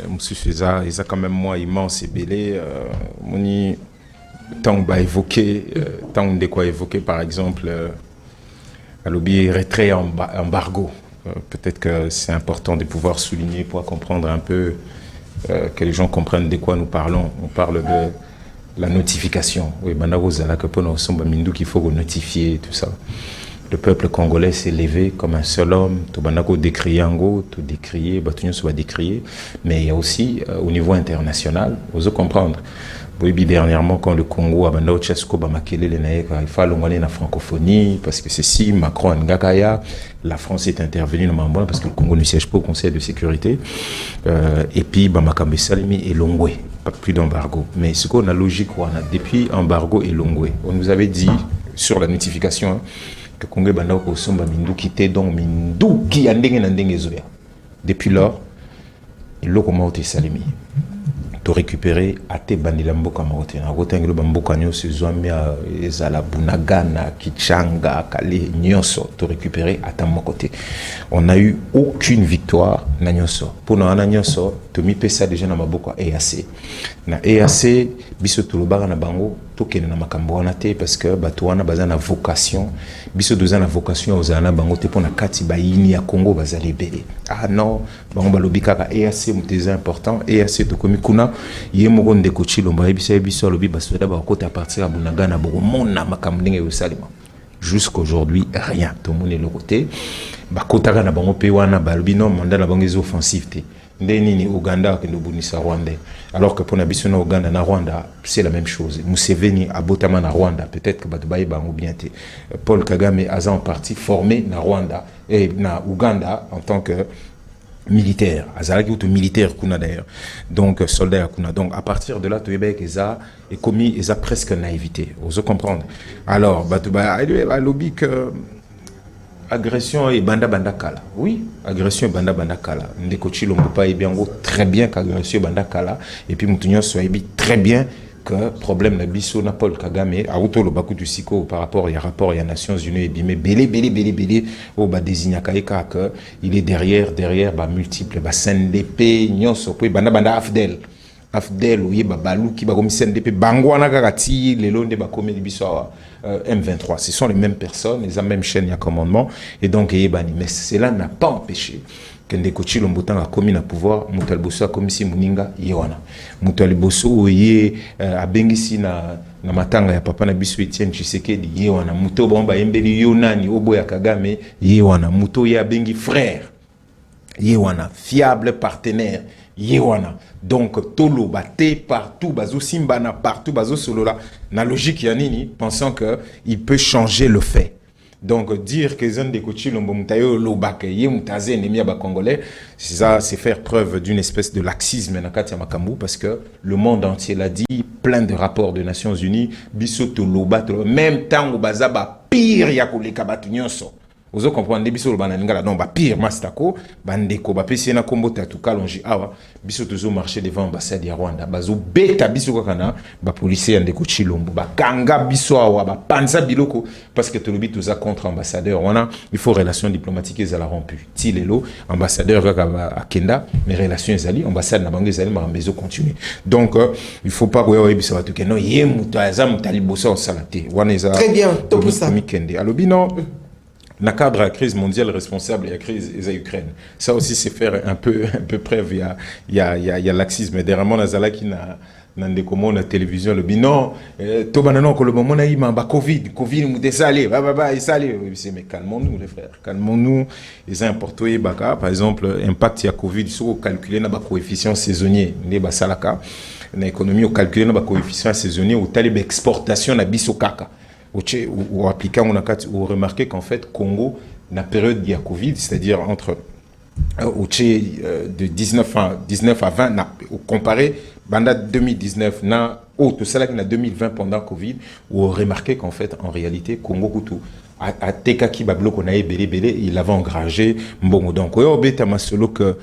monsieur Feza, il a quand même moi immense et belé. Moni tant on va évoquer, tant on de quoi évoquer par exemple à l'objet retrait embargo. Peut-être que c'est important de pouvoir souligner pour comprendre un peu que les gens comprennent de quoi nous parlons. On parle de la notification. Oui, qu'il faut notifier tout ça. Le peuple congolais s'est levé comme un seul homme. Tout décrier, tout décrier, soit décrier. Mais il y a aussi au niveau international, vous devez comprendre. Oui, dernièrement, quand le Congo a il fallait la francophonie, parce que c'est si Macron Ngakaya, la France est intervenue normalement parce que le Congo ne siège pas au Conseil de sécurité. Et puis, Bamakambe Salimi et Longwe, pas plus d'embargo. Mais ce qu'on a logique, depuis embargo et Longwe, on nous avait dit sur la notification que Congo Bandao Somba Mindu quittait donc Mindu qui a zoya. Depuis lors, il l'a commenté Salimi. To récupérer à te bandila mboka marote na kotangelo bamboka nyonso ezwamia ezala Bunagana Kichanga Kale nyonso to récupérer à ta côté. On n'a eu aucune victoire na nyonso pour na nyonso to mi pesa déjà na maboko EAC na EAC biso to lobaka na bango to kene na makambo wana te parce que bato wana baza na vocation biso doza na vocation ozana bango te pour na kati ba yini ya Congo bazali belé. Ah non bango balobika ka EAC muteza important EAC to komi kuna yemoko ndeko chilomba ebisa biso lobi basoda ba kota partir à Bunagana boko mona makambo ndenge yosalima. Jusqu'aujourd'hui rien to mone le côté ba kota na bango pe wana balobi non mandat na bango offensif te. Ndeni Ouganda que nous bunisa Rwanda. Alors que pour Nabiso na Ouganda na Rwanda, c'est la même chose. Museveni a Botama na Rwanda, peut-être que Batubaye bango bien te. Paul Kagame a en partie formé na Rwanda et na Ouganda en tant que militaire. Azalaki ou militaire kuna d'ailleurs. Donc soldat kuna. Donc à partir de là, Toyebek eza est commis eza presque naïveté. Vous comprendre. Alors Batubaye a lobby que agression et banda kala. Oui, agression et banda kala. Ndeko Chilombo pa et bien très bien qu'agression et banda kala et puis Moutounion soit très bien que problème na biso na Paul Kagame a auto le baku du siko par rapport il y a rapport il y a Nations Unies et bien mais belé au ba désigna kaika que il est derrière ba multiples ba CNDP nyonso po banda Afdel ou yeba balou qui ba comme CNDP bangwana kakati lelo nde ba komi biso M23, ce sont les mêmes personnes, les mêmes chaînes, il y a commandement, et donc Yébani. Mais cela n'a pas empêché que Ndeko Chilombo a commis le pouvoir, Moutal Bosso a commis si Muninga Yewana. Moutal Bosso a bengisi na matanga ya papa na biso Etienne Tshisekedi Yewana. Mouto Bamba Yembeli Yonani Oboya Kagame Yewana. Mouto ya bengi frère Yewana, fiable partenaire Yewana. Donc tolo bate partout bazo simbana partout bazo solola na logique yanini pensant que il peut changer le fait. Donc dire que zone de Kochilombo mutayo lobake ye mutaze ennemi ba congolais, c'est ça, c'est faire preuve d'une espèce de laxisme na kati ya makambu parce que le monde entier l'a dit, plein de rapports des Nations Unies biso to loba même temps bazaba pire ya koleka batu nyonso. Vous comprenez biso bana lingala non ba pire mastako bandeko ba pesi na kombo tatu kalonji awa biso tozo marché devant ambassade ya Rwanda bazo beta biso kana ba policier ndeko Chilombo ba kanga biso awa ba panza biloko parce que to lobi toza contre ambassadeur wana il faut relations diplomatiques za la rompu ti lelo ambassadeur kaka akenda mais relations ezali ambassade na bango ezali ma bezo continuer donc il faut pas koya biso ba to non yemuta azam talibosa salate wana eza très bien to pour ça mikende alobi non na cadre de la crise mondiale responsable de la crise de l'Ukraine. Ça aussi, c'est faire un peu preuve. Il y a laxisme. Derrière Nazala qui n'a pas la télévision, le bilan, tout le monde le moment il m'a Covid nous désalé, mais calmons-nous les frères, calmons-nous. Les importeurs baka, par exemple, impact il y a Covid, sur calculer na coefficient saisonnier, ne basalaka, na économie au calculer na coefficient saisonnier au talib exportation na bisokaka. Ou appliquant ou remarqué qu'en fait Congo la période de Covid, c'est-à-dire entre de 19 à 20 comparé banda 2019 na tout ça là qui na 2020 pendant Covid, ou remarqué qu'en fait en réalité Congo Kutu à Tekaki Bablo qu'on a belé il avait engrangé bon donc beta masolo que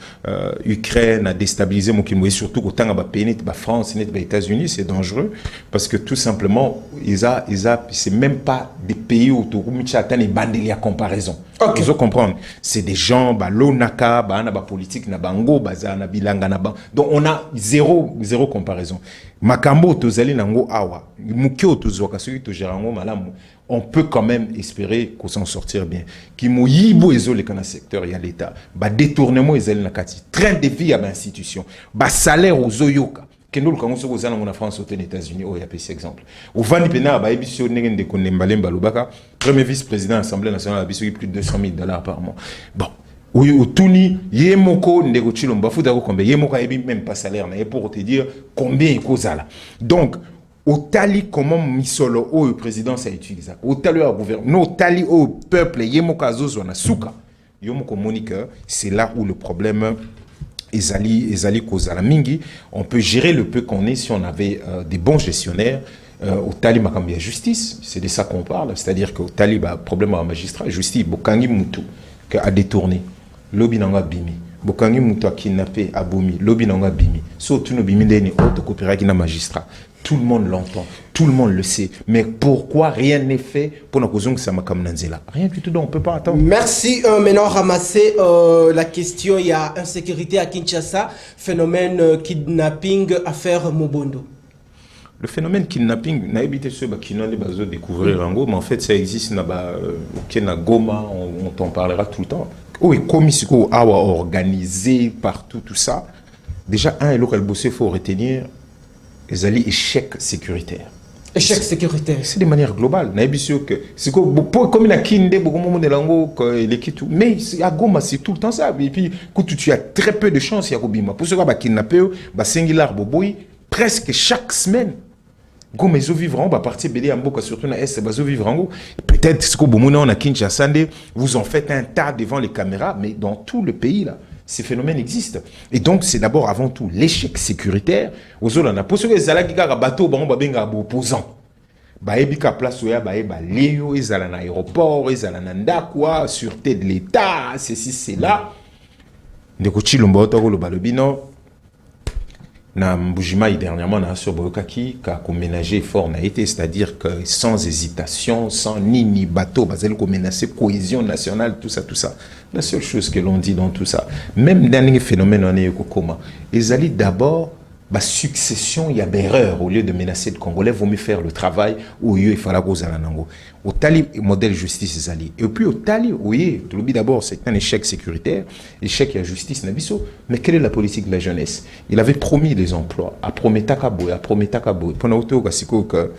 Ukraine a déstabilisé mon Kimbo et surtout autant à pays ba France et les États-Unis c'est dangereux parce que tout simplement c'est même pas des pays autour où Michatan et bandeli à comparaison. Okay. Vous comprendre c'est des gens ba lonaka ba na ba politique na bango baza na bilanga na ba donc on a zéro comparaison. Makambo tozali nango awa mukio tozoka soki to gerango malamu on peut quand même espérer qu'on s'en sortir bien. Qui moyibo ezole kana secteur ya l'état ba détournement ezali na kati train de vie à l'institution ba salaire aux oyoka kendo lukango soko zana na France aux États-Unis oh ya pesi exemple au vandi pena ba ebisio ndenge ndeko nembalemba lubaka premier vice-président de l'Assemblée nationale abiso plus de $200,000 par mois bon oui utuni yemoko ndeko Chilombo futa ko combien yemoko ebi même pas salaire na pour te dire combien il cause donc au tali comment misolo au président ça utilise au tali au gouvernement au tali au peuple yemoko azozo na suka yomoko monique c'est là où le problème ezali cause la mingi on peut gérer le peu qu'on est si on avait des bons gestionnaires au tali makambi ya justice c'est de ça qu'on parle c'est-à-dire que au tali ba problème à magistrat justice bokangi mutu que a détourné lobi nanga bimi bokangi mutu a kidnappé abomi lobi nanga bimi so tu no bimi ndeni auto coopéra qui na magistrat tout le monde l'entend tout le monde le sait mais pourquoi rien n'est fait pour na kozong ça makam nanzela rien du tout donc on peut pas attendre. Merci maintenant ramasser la question il y a insécurité à Kinshasa phénomène kidnapping affaire Mobondo. Le phénomène kidnapping, n'a évité ceux qui n'ont pas découvrir en Goma, mais en fait ça existe na Goma, on t'en parlera tout le temps. Oui, comme ici, organisé partout, tout ça. Déjà, un et l'autre, il faut retenir les alliés échec sécuritaire. Échec sécuritaire. C'est de manière globale. C'est comme il a Kinde, beaucoup de monde de l'ango, mais à Goma, c'est tout le temps ça. Et puis, quand tu as très peu de chance, il y a Robima. Pour ceux qui ont kidnappé, singular boboy, presque chaque semaine. Goma, ils vivent en partir belé en boka, surtout dans l'Est, ils vivent en haut. Peut-être que on a Kinshasa, vous en faites un tas devant les caméras, mais dans tout le pays, là, ces phénomènes existent. Et donc, c'est d'abord, avant tout, l'échec sécuritaire. Aux autres, pour ceux qui ont bateau, on va bien opposant. Baebika place où il y a Léo, ils ont un aéroport, ils ont un ndakwa, sûreté de l'État, ceci, c'est là. Ndeko Chilombo, le balobino. Na Mbujima dernièrement na sur Boyokaki qui a ménagé fort n'a été c'est-à-dire que sans hésitation sans ni bateau basel ko menacer cohésion nationale tout ça la seule chose que l'on dit dans tout ça même dernier phénomène on est comment ils allaient d'abord la succession il y a erreur au lieu de menacer le Congolais vaut mieux faire le travail où il fallait cause à nango au tali modèle justice ils allaient et puis au tali oui tout le but d'abord c'est un échec sécuritaire échec à justice nabiso mais quelle est la politique de la jeunesse il avait promis des emplois à Prometaka Boy pendant auto kasiko que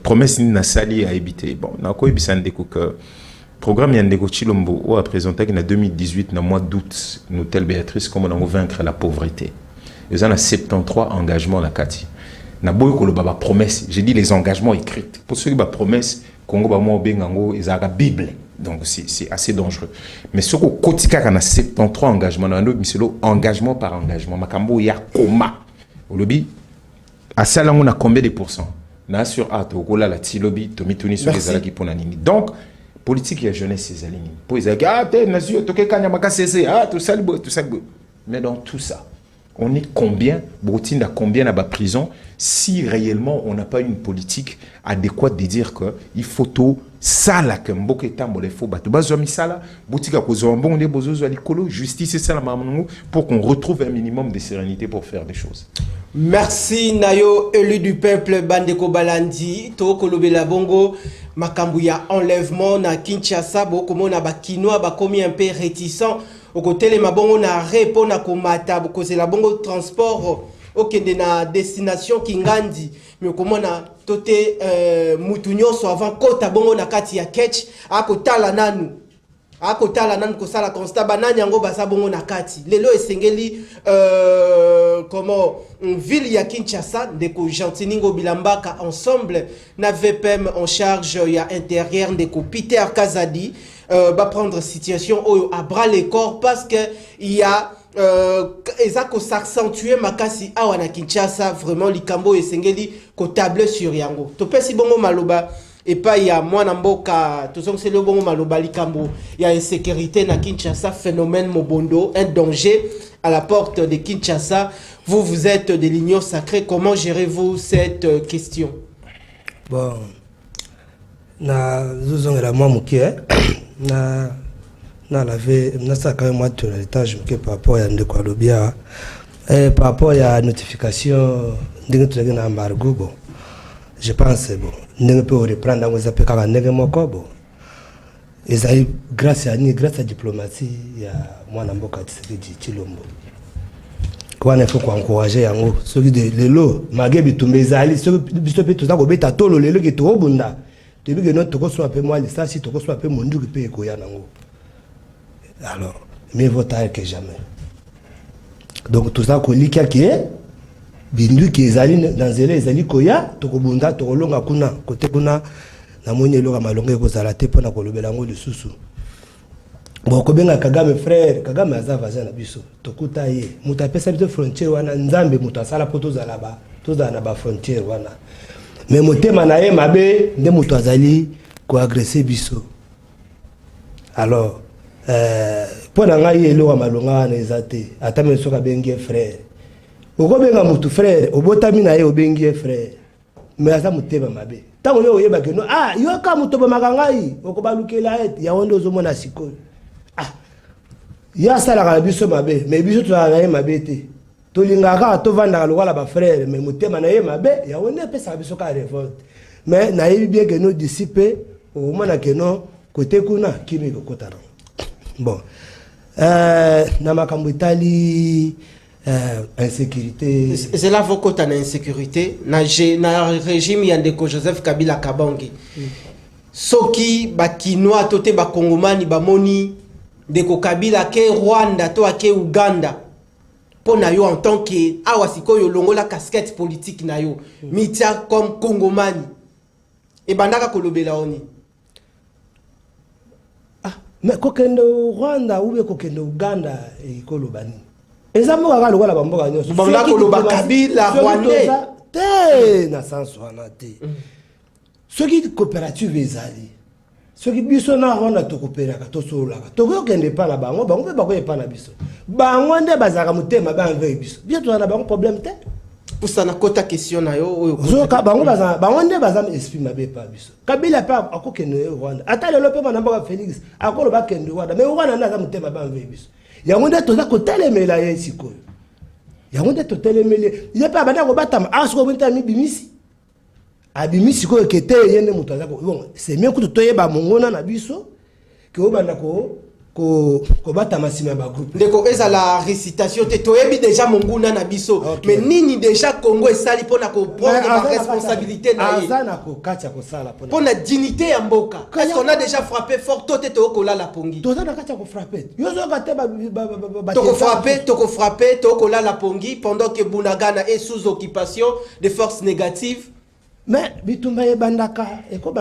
promesse ni na sali à éviter bon na ko ebisande ko que programme Yandeko Chilombo ou a présenté en 2018 dans mois d'août nous telle Béatrice comment on va vaincre la pauvreté. Ils ont 73 engagements la Kati. Na boy ko le baba promesse, j'ai dit les engagements écrits. Pour ceux qui ba promesse Congo ba mo bengango ils ont la Bible. Donc c'est assez dangereux. Mais ce ko kotika kana 73 engagements na ndo miselo engagement par engagement makambo ya koma. Au lobby à ça on a combien de pourcents? Na sur a to kola la ti lobby to mituni sur les alaki pour nanini. Donc politique ya jeunesse ces lignes pour ils disent ah t'es nation toke kanya makasese ah tout ça mais dans tout ça on est combien Boutine a combien à la prison si réellement on n'a pas une politique adéquate de dire que il faut tout ça là que mboka etambo les faux bateau bazomi sala boutika ko bon les bozozo alikolo justice c'est ça la mamangu pour qu'on retrouve un minimum de sérénité pour faire des choses. Merci Nayo élu du peuple Bandeko Balandi to kolobela bongo makambu ya enlèvement na Kinshasa boko mona ba kinois ba komi un peu réticent au côté les mabongo na repo na komata boko c'est la bongo transport okende na destination Kingandi mais comment na tote mutunyo so avant kota bongo na kati ya ketch akotala nanu ko sala constat banani yango basa bongo na kati lelo esengeli comment ville ya Kinshasa ndeko Gentiningo Bilambaka ensemble na VPM en charge ya intérieur ndeko Peter Kazadi va prendre situation à bras les corps parce que il y a ezako s'accentuer makasi awa na Kinshasa vraiment likambo esengeli ko table sur yango to pesi bongo maloba et pas il y a mwana mboka tout ça c'est le bongo maloba likambo il y a insécurité na Kinshasa phénomène mobondo un danger à la porte de Kinshasa vous êtes de l'Union sacrée comment gérez-vous cette question? Bon na zuzongela mwa mukie na lavé na ça quand même moi de l'étage que par rapport à ndeko alobia par rapport à notification ndenge tu na embargo bon je pense bon ndenge peut reprendre dans za peka ndenge moko bon ezali grâce à diplomatie ya mwana mboka Tshisekedi Tshilombo kwa il faut encourager yango soki de lelo magebi tumbezali soki biso pe toza ko beta tolo lelo ke to bunda depuis que notre toko soit un peu moins ça si toko soit un peu mondu que peut koya nango. Alors, mieux vaut tard que jamais. Donc tout ça qu'on lit qui est bindu qui ezali dans ezali koya toko bunda toko longa kuna côté kuna na moni loka malonga ko zala te pona ko lobela ngo lisusu. Bon ko benga Kagame frère Kagame azava na biso tokuta ye muta pesa bito frontière wana nzambe muta sala poto zala ba to za na ba frontière wana. Mais motema na ye mabe nde muto azali ko agresser biso. Alors pour ngai eloko malonga na ezate atame soka bengi frère oko benga mutu frère obotami na ye obengi frère mais asa mutema mabe tango yo yeba ke no ah yo ka muto ba makangai oko balukela et ya ondo zo mona sikoyo ah ya sala ka biso mabe mais biso to na ye mabe te to lingaka to vanda lokola ba frère mais mutema na ye mabe ya ondo pesa biso ka révolte mais na yebi bien que no disciple o mona ke no côté kuna kimi ko kotana. Bon, na makambo itali insécurité. C'est là vos côtés na insécurité. Na régime yandeko Joseph Kabila Kabange. Soki ba kinois tote ba kongomani ba moni ndeko Kabila ke Rwanda to ke Uganda. Po na yo en tant que awasiko yo longola casquette politique na yo. Mitia comme kongomani. E bandaka kolobela oni. Mais kokendo Rwanda ou bien kokendo Uganda et kolobani ezamo kaka lokola bamboka nyonso bamboka koloba Kabila Rwandais te na sens wana te soki coopérative ezali soki biso na Rwanda tokoperaka tosolaka tokokende pa na bango bango pe bakoye pa na biso bango nde bazaka mutema ba envers biso bien to na bango problème te pour ça na kota question na yo oyo zoka bango baza bango nde baza esprit mabe pa biso Kabila pa akokende Rwanda ata lelo pe na mboka Félix akolo ba kende Rwanda mais Rwanda na za mutema ba envers biso yango nde toza ko telemela ye sikoyo yango nde to telemele ye pa banda ko batama asko bonta mi bimisi abimisi ko kete yende mutu aza ko bon c'est mieux que toyeba mongona na biso ke obanda ko bata masima ba groupe ndeko eza la récitation te toyebi déjà monguna na biso okay. Mais nini déjà Congo esali pona ko prendre la responsabilité na ye azana ko katia ko sala pona dignité ya mboka est-ce qu'on a déjà frappé fort to te to ko la pongi to za na katia ko frapper yo zo ka te ba to ko frapper to ko la pongi pendant que Bunagana est sous occupation des forces négatives mais bitumba ye bandaka eko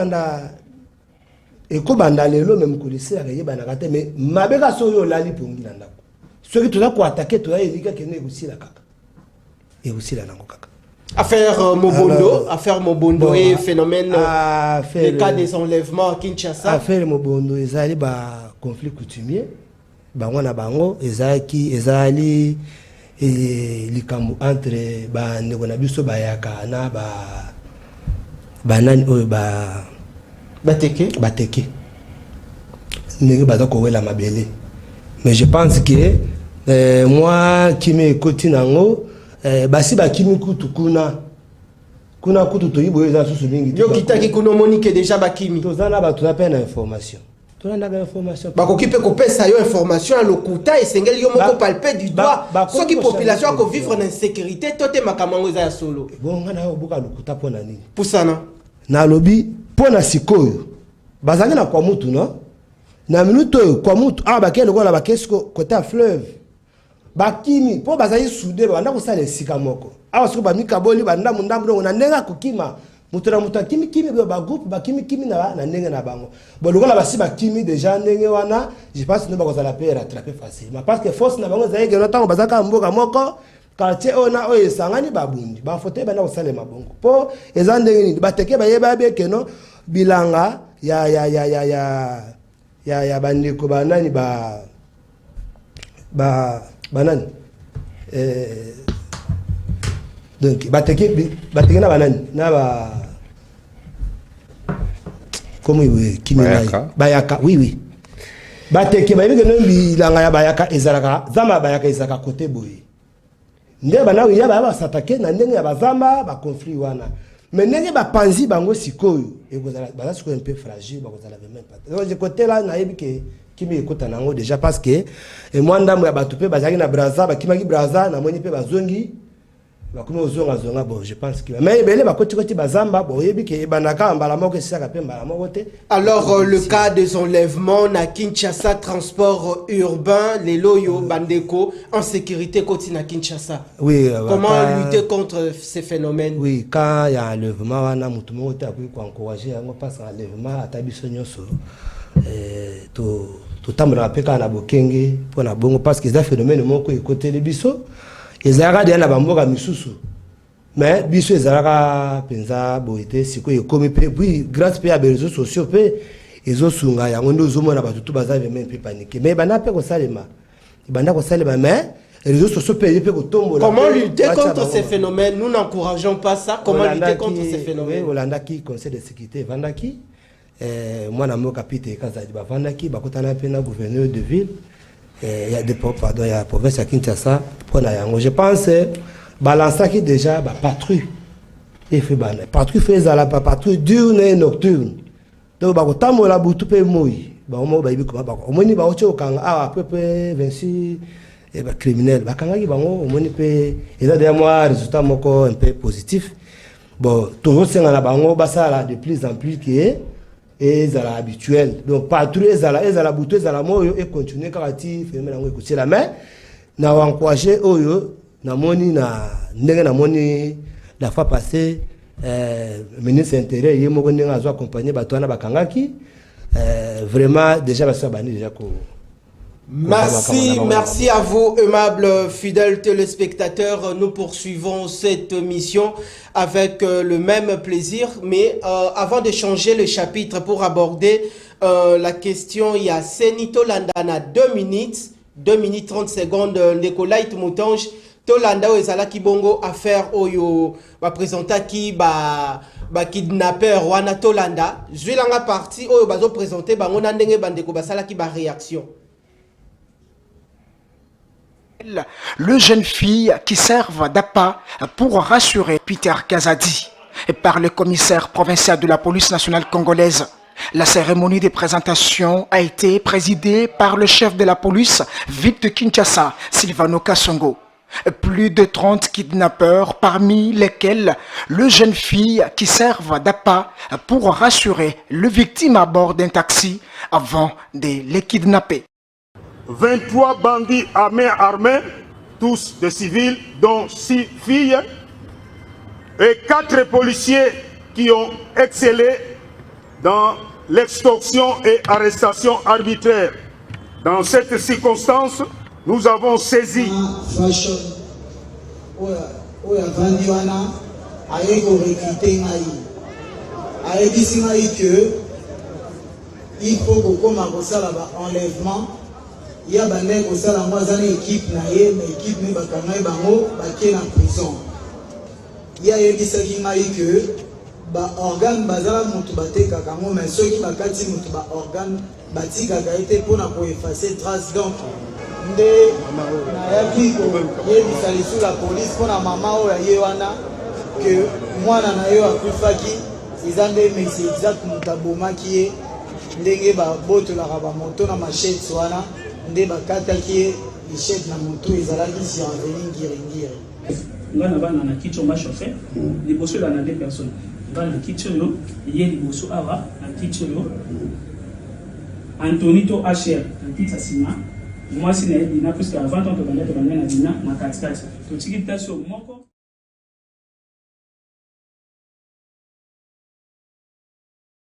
banda lelo même kolisi ya ye bana kate mais mabeka soyo lali pongi na ndako soki toza ko attaquer toza elika kene usila kaka e usila nango kaka Affaire Mobondo, Alors, affaire Mobondo bon, et phénomène, affaire le cas des enlèvements à Kinshasa. Affaire Mobondo, ezali ba conflit coutumier. Bango na bango, ezali likambo entre ba ndeko na biso bayaka na banani oyo bateke. Ndenge baza kowela mabele. Mais je pense que moi qui me écoute nango basi bakimi kutu kuna kutu toyibo eza susu mingi Yo kitaki kuno monique déjà bakimi. tozana ba tunapena information information Bakoki pe kopesa yo information à lokuta et sengeli yo moko palper du doigt ceux qui population ko vivre en insécurité tote makamango eza ya solo. Bon ngana yo buka lokuta pona nini Pusana na lobi pona sikoyo bazangi na kwa mutu no na minuto kwa mutu bakele ko la bakesko côté à fleuve bakimi po bazali soudé banda ko sala sika moko siko ba mikaboli banda mundambo na ndenga kokima mutu na mutu kimi ba groupe bakimi na ndenga na bango bon lokola basi bakimi déjà ndenge wana je pense que ba kozala pe rattraper facilement parce que force na bango zaye que notango bazaka mboka moko quartier ona oyo sangani babundi ba fote banda ko sala mabongo po eza ndenge ni bateke ba yeba be que no bilanga ya bandeko banani banani donc bateke na banani na comment kimi bayaka oui bateke bayeke no bilanga ya bayaka ezalaka zamba bayaka ezalaka côté boye nde bana ya ba s'attaquer na ndenge ya bazamba ba conflit wana mais ndenge ba panzi bango sikoyo ekozala baza sikoyo un peu fragile bakozala même pas donc je côté là na yebi ke kimi ekota nango déjà parce que moi ndambo ya batu pe bazaki na braza bakimaki braza na moni pe bazongi bakome ozonga bon je pense que mais ebele bakoti bazamba bon yebi ke banaka mbala moko esaka pe mbala moko te. Alors le cas des enlèvements na Kinshasa, transport urbain les loyo bandeko en sécurité côté na Kinshasa. Oui, comment lutter contre ces phénomènes? Oui, quand il y a un enlèvement wana mutu moko te akoki ko encourager yango parce que enlèvement atabiso nyonso to tambola pe kana bokenge pona bongo parce que ça phénomène moko ekoteli biso ezalaka deya na bamboka misusu mais biso ezalaka penza boyete sikoyo ekomi pe puis grâce pe ya bareseaux sociaux pe ezosunga yango nde ozomona bato tu baza même pe paniqué mais banda pe kosalema mais réseaux sociaux pe pe kotombola. Comment lutter contre ces phénomènes? Nous n'encourageons pas ça. Comment lutter contre ces phénomènes? Olandaki conseil de sécurité vandaki moi na moka pite kazadi bavandaki bakotana pe na gouverneur de ville il y a des pardon il y a province à Kinshasa pour na yango je pense balancer qui déjà ba patrouille et fait bana patrouille fait à la patrouille diurne et nocturne donc bakotambola butu pe moi ba mo ba ibi ko ba omoni ba ocho kanga à peu près 26 et ba criminel bakangaki bango omoni pe eza déjà moi résultat moko un peu positif bon tout senga na bango basala de plus en plus que et ezala habituel donc patrouille ezala butu ezala moyo et continuer karati phénomène ngo écouter la main na encourager oyo na moni na ndenge na moni la fois passée ministre intérieur ye moko ndenge azo accompagner bato wana bakangaki vraiment déjà basa bani déjà ko. Merci à vous, aimables fidèles téléspectateurs. Nous poursuivons cette mission avec le même plaisir. Mais avant de changer le chapitre pour aborder la question, il y a Senito Landana 2 minutes 30 secondes. Nicolas Moutonge, Tolanda Ezala Kibongo affaire Oyo, va présenter qui kidnapper Wana Tolanda. Je vais la partie Oyo bazo présenter Bango Ndenge Bandeko Basala qui ba réaction. Le jeune fille qui servent d'appât pour rassurer Peter Kazadi par le commissaire provincial de la police nationale congolaise. La cérémonie de présentation a été présidée par le chef de la police ville de Kinshasa, Silvano Kasongo. Plus de 30 kidnappeurs, parmi lesquels le jeune fille qui servent d'appât pour rassurer le victime à bord d'un taxi avant de les kidnapper. 23 bandits à main armée, tous des civils, dont 6 filles, et 4 policiers qui ont excellé dans l'extorsion et arrestation arbitraire. Dans cette circonstance, nous avons saisi aye ko recruter ngai aye bisi ngai que il faut que comme à ça là enlèvement il y a bandé ko ça là moi za équipe na ye mais équipe ni bakangai bango bakie en prison il y a yebisaki ngai que ba organe bazala mutu bateka kango mais ceux qui bakati mutu ba organe batika été pour na ko effacer trace donc nde na yaki ko yebisa lisu la police pour na mama o ye wana que mwana na yo akufaki izande mais c'est exact mutabomaki ye ndenge ba boto la ba moto na machette wana nde bakataki ye machette na moto ezalaki sur avenue Ngiringiri ngana bana na kicho ma chauffeur liboso la na deux personnes ngana kicho yo ye liboso awa na kicho yo Antonito HR na kitsa sima moi si na bina parce que avant on te bana na bina na katikati to tikita so moko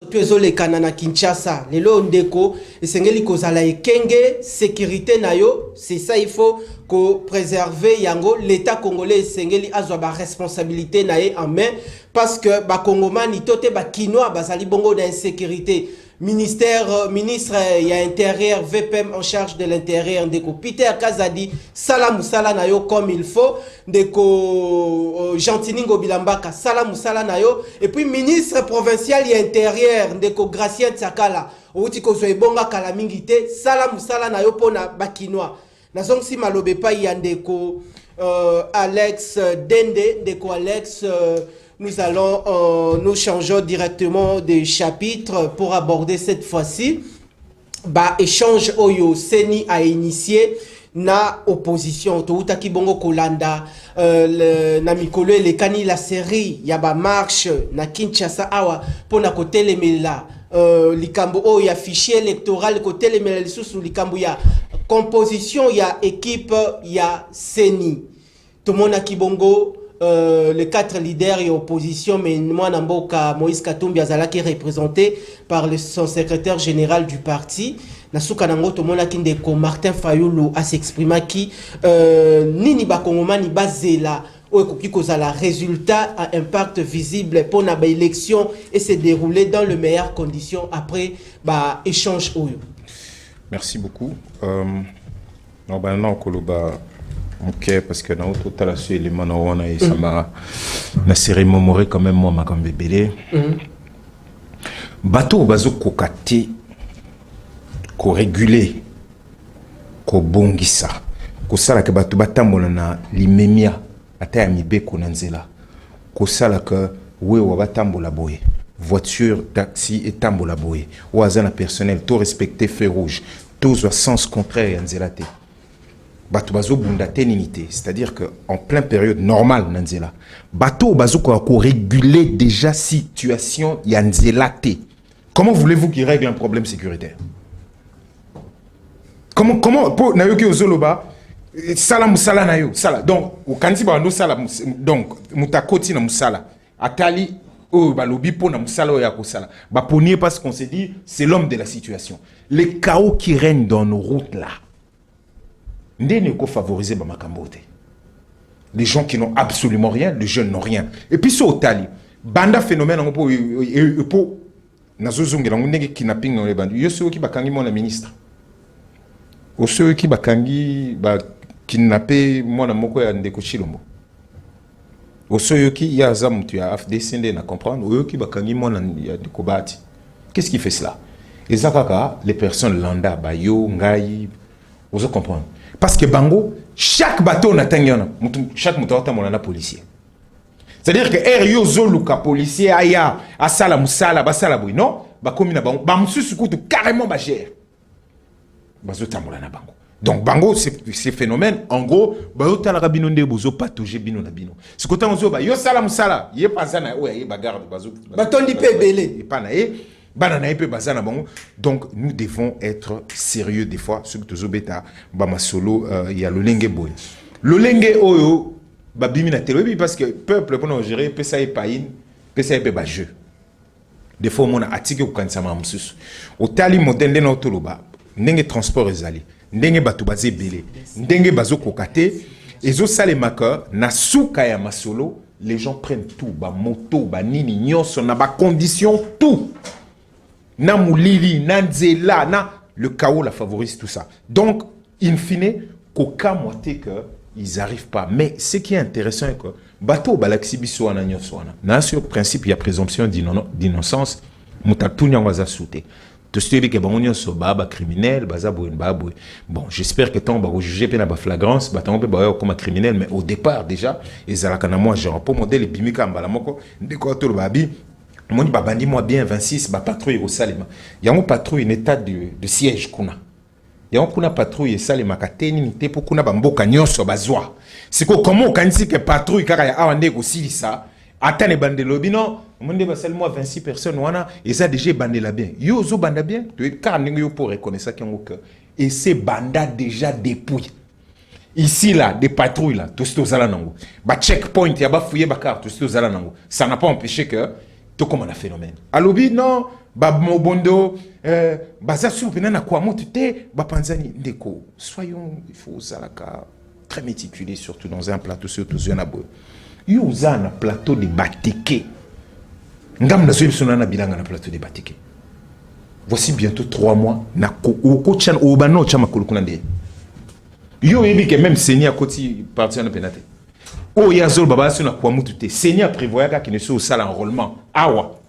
tozolekana na Kinshasa lelo ndeko esengeli kozala ekenge sécurité na yo c'est ça il faut ko préserver yango l'état congolais esengeli azwa ba responsabilité na ye en main parce que ba kongomani tote ba kinois bazali bongo na insécurité ministre ya intérieur VPM en charge de l'intérieur ndeko Peter Kazadi sala musala na yo comme il faut ndeko Gentiningo Bilambaka sala musala na yo et puis ministre provincial ya intérieur ndeko Gracien Tsakala outi ko zo ebonga kala mingi te sala musala na yo pona bakinois nazong si malobe pa ya ndeko Alex Dende ndeko Alex nous allons, nous changeons directement de chapitre pour aborder cette fois-ci. Échange Oyo Seni a initié na opposition. Touta Kibongo Kolanda, na Mikolo et Lekani la série, yaba marche na Kinshasa Awa pour na côté les mela. Likambo o ya fichier électoral côté les mela sous likambo ya composition ya équipe ya Seni. Tout le monde a Kibongo. Les 4 leaders et opposition, mais moi Namboka Moïse Katumbi Azala qui est représenté par son secrétaire général du parti. Nasuka Nango Tomona Kindeko Martin Fayoulou a s'exprimé qui Nini Bakongoma ni Bazela qui cause la résultat à impact visible pour la élection et se dérouler dans les meilleures conditions après échange. Merci beaucoup. Normalement, Koloba. Ok, parce que dans tout à suite les manawana et ça m'a cérémonie quand même moi ma comme bébé. Bateau bazo kokate, ko réguler, ko bongisa, ko sala ke bateau batambola na limemia ata ya mibeko na nzela, ko sala ke we wa batambola boye. Voiture, taxi et tambola boye. Ou azana personnel, tout respecter feu rouge, tous au sens contraire nzela te. Bato bazo bunda téninité, c'est-à-dire que en pleine période normale nanzela bato bazo ko réguler déjà situation ya nzela te. Comment voulez-vous qu'il règle un problème sécuritaire? Comment pour nayoki ozoloba sala musala nayo sala donc au kanti ba no sala donc mutakoti na musala atali o balobi po na musala ya ko sala ba ponier parce qu'on s'est dit c'est l'homme de la situation. Les chaos qui règnent dans nos routes là. Les gens qui n'ont absolument rien, les jeunes n'ont rien. Et puis, sur Tali, banda phénomène, on peut nazozongi la ngundenge kidnapping dans les bandits. Yo ceux qui bakangi mon ministre. Ou ceux qui bakangi ba kidnapper moi na moko ya ndeko Chilombo. Ou ceux qui ya zam tu as FDCD na comprendre. Ou qui bakangi mon ya de Kobati. Qu'est-ce qui fait cela? Et ça les personnes lambda ba yo ngai vous comprenez. Parce que Bango, chaque bateau n'a pas chaque moteur a un policier. C'est-à-dire que Erio Zoluka policier aya asala musala basala boy non ba komi na Bango ba mususu kutu carrément ba gère. Bazo tambola na Bango. Donc Bango ces phénomènes en gros ba yotala rabino nde bozo patauger bino na bino. Ce côté on zo ba yo sala musala yé pas ça na ouais ba garde bazo. Batondi pe belé. Et pas na donc nous devons être sérieux des fois ce que tu beta bama solo il y a le lenge boy le lenge oyo babimi na télé parce que peuple pour nous gérer pesa et païn pesa et ba jeu des fois on a attiqué au kanisa mamsus au tali modèle na otoloba ndenge transport ezali ndenge batu bazé belé ndenge bazo kokate ezo salemaka na suka ya masolo les gens prennent tout, ba moto, ba nini, nyonso, na ba condition, tout. Na moulili, na nzela, na... Le chaos la favorise tout ça. Donc, in fine, qu'aucun moitié que ils n'arrivent pas. Mais ce qui est intéressant est que bateau balaxi biso wana nyonso wana. Na sur principe il y a présomption d'innocence, mutatu nyangwaza souté. To steli ke bango nyonso ba criminel, baza bouen ba bouen. Bon, j'espère que tant ba juger pe na ba flagrance, ba tant pe ba comme criminel, mais au départ déjà, ezalaka na moi genre pour modèle bimika mbala moko ndeko to babi. Moi ba bandi moi bien 26 ba patrouille au Salema. Yango patrouille en état de siège kuna. Yango kuna patrouille Salema kateni nité pour kuna ba mboka nyonso bazwa. C'est comment kanisi que patrouille kaka ya awande ko silisa. Atane bande lobi non, monde ba seulement 26 personnes wana et ça déjà bandé la bien. Yo zo banda bien, tu car ningo pour reconnaître ça qu'en que et c'est banda déjà dépouillé. Ici là des patrouilles là, tout ce zala nango. Ba checkpoint ya ba fouiller ba carte tout ce zala nango. Ça n'a pas empêché que tout comme un phénomène. Alobi non, ba mobondo baza sur penana kwa motute ba panzani ndeko. Soyons il faut zalaka très méticuleux surtout dans un plateau surtout sur un abo. Yo za na plateau de batike. Ngam na zo na bilanga na plateau de batike. Voici bientôt 3 mois na ko chan obano chama kulukuna nde. Yo yebi que même Seigneur koti parti na penate. Oh, Yazol Baba, c'est quoi mutute. Seigneur prévoyait qu'il ne soit au sale enrôlement. Awa,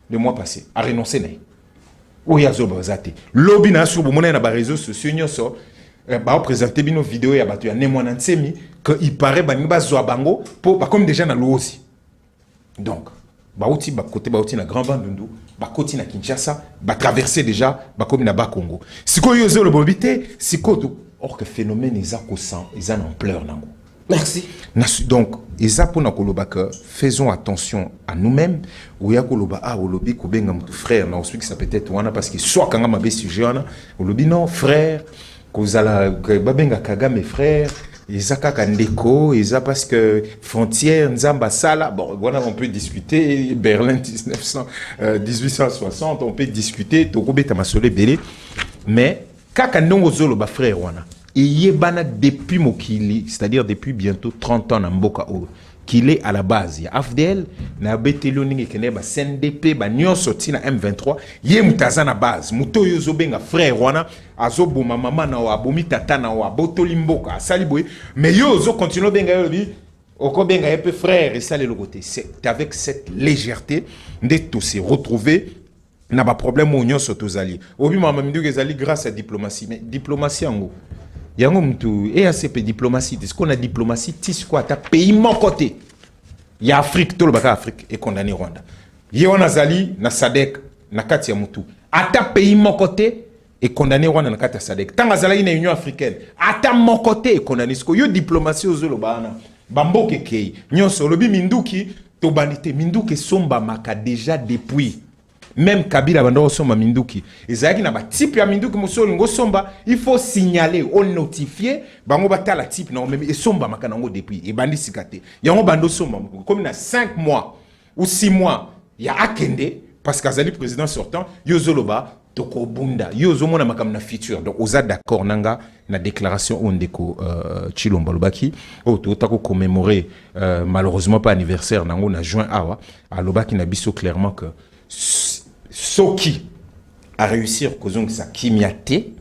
le mois passé, a renoncé. Oh, Yazol Baba, zate. Lobby na sur mon na réseaux sociaux, nyoso, ba présenter bino vidéo ya batu ya nemwana nsemi que il paraît ba niba zo bango pour comme déjà na lo aussi. Donc, ba outi ba côté ba outi na Grand Bandundu, ba côté na Kinshasa, ba traverser déjà ba comme na ba Congo. Siko Yazol le bobité, siko or que phénomène ils a ils en ampleur nango. Merci. Donc, faisons attention à nous-mêmes. Ou ya koloba ah olobi ko benga mutu frère na osui ça peut-être wana parce que soit kanga mabe sujet wana olobi non frère kozala ba benga Kagame frère ezaka kandeko eza parce que frontière nzamba sala bon voilà on peut discuter Berlin 1860 on peut discuter tokobeta masole belé mais kaka ndongo zolo ba frère wana et yebana depuis Mokili, c'est-à-dire depuis bientôt 30 ans dans Mboka O, qu'il est à la base. Il y a AFDL, na Beteloning et ba CNDP, ba Nyon Soti na M23, yé mutaza na base. Muto yozo benga frère wana, azobo mama na wa, bomi tata na wa, botoli mboka, saliboye. Mais yozo continue benga yobi, oko benga yepe frère et ça le côté. C'est avec cette légèreté de tous se retrouver. N'a pas problème au Nyon Sotozali. Obi mama mindu gezali grâce à diplomatie. Mais diplomatie en gros. Yango mtu EACP diplomatie, est-ce qu'on a diplomatie tis quoi ta pays mon côté. Il y a Afrique tout le baka Afrique et condamné Rwanda. Yona zali na SADC na kati ya mutu. Ata pays mon côté et condamné Rwanda na kati ya SADC. Tanga zali na Union africaine. Ata mon côté et condamné sko yo diplomatie ozolo bana. Bamboke kei. Nyonso lobi minduki to banité minduki somba maka déjà depuis même Kabila bando somba minduki ezaki na ba type ya minduki mosolo ngo somba il faut signaler on notifier bango batala type non même et somba makana ngo depuis et bandi sikate yango bando somba comme na 5 mois ou 6 mois ya akende parce qu'azali président sortant yozoloba toko bunda yozo mona makam na futur donc oza d'accord nanga na déclaration ondeko Chilombo Lobaki o to tako commémorer malheureusement pas anniversaire nango na juin awa alobaki na biso clairement que Soki a réussi à causer sa kimiaté,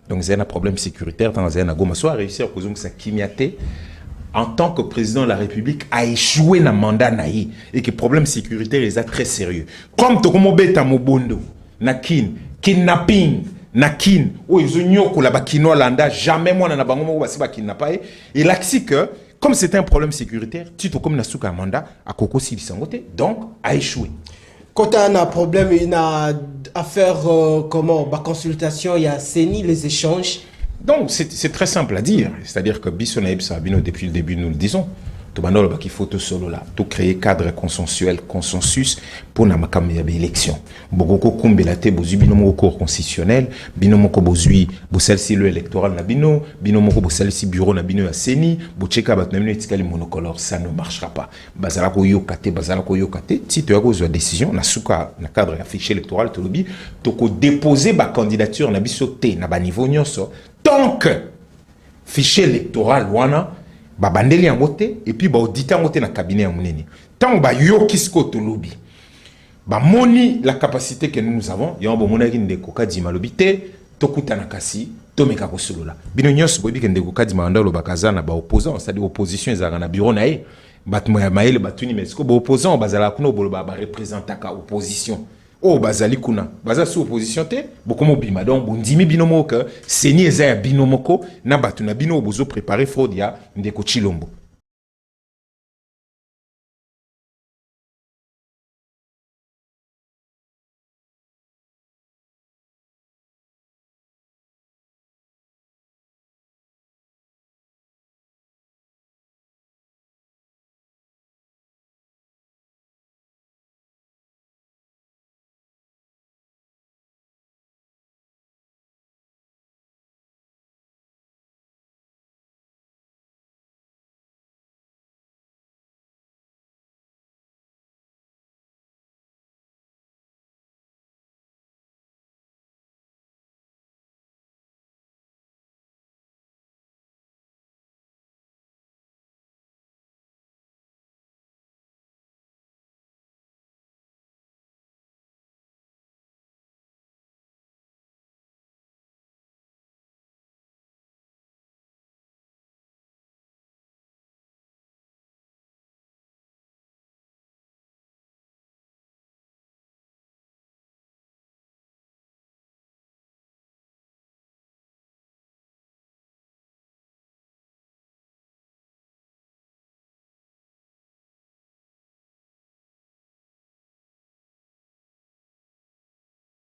donc c'est un problème sécuritaire, tant que Goma soit a réussi à causer sa kimiaté, en tant que président de la République, a échoué dans le mandat naï et que le problème sécuritaire est très sérieux. Comme Tokomo Beta Mobondo, Nakin, kidnapping, Nakin, ou Izunyo, la Bakino Landa, jamais moi n'a pas de kidnapping. Et là, c'est que, comme c'était un problème sécuritaire, Tito comme Nasuka mandat, à Koko Silisangote, donc a échoué. Quand on a un problème, il a affaire comment, consultation, il y a CENI, les échanges. Donc c'est très simple à dire, c'est-à-dire que Bissonaïb Sabino depuis le début nous le disons, qu'il faut tout solo là, tout créer cadre consensuel, consensus pour na makamia élection. Beaucoup kumbelate bozu binomo cours constitutionnel, binomo ko bozui boselsi le électoral na binomo ko boselsi bureau na bino ya CENI, bocheka bat na bino etikali monocolore, ça ne marchera pas. Bazala ko yokate, si tu as besoin de décision na suka na cadre affiché électoral to lobi, to ko déposer ba candidature na biso te na ba niveau nyonso tant que fichier électoral wana ba bandeli yango te et puis ba auditer yango te na cabinet ya munene tant ba yokisko to lobby ba moni la capacité que nous avons ya bo monaki ndeko kadima lobi te tokuta na kasi to meka ko solola bino nyos bobi ke ndeko kadima ndalo bakazana ba opposant c'est-à-dire opposition ezaka na bureau na ye batmo ya maele batuni mesko ba opposant bazala kuno bolo ba représentaka opposition oh bazali kuna baza sous opposition te bokomo bima donc bondimi binomo que seni eza ya binomoko na batu na bino bozo préparer fraude ya ndeko Chilombo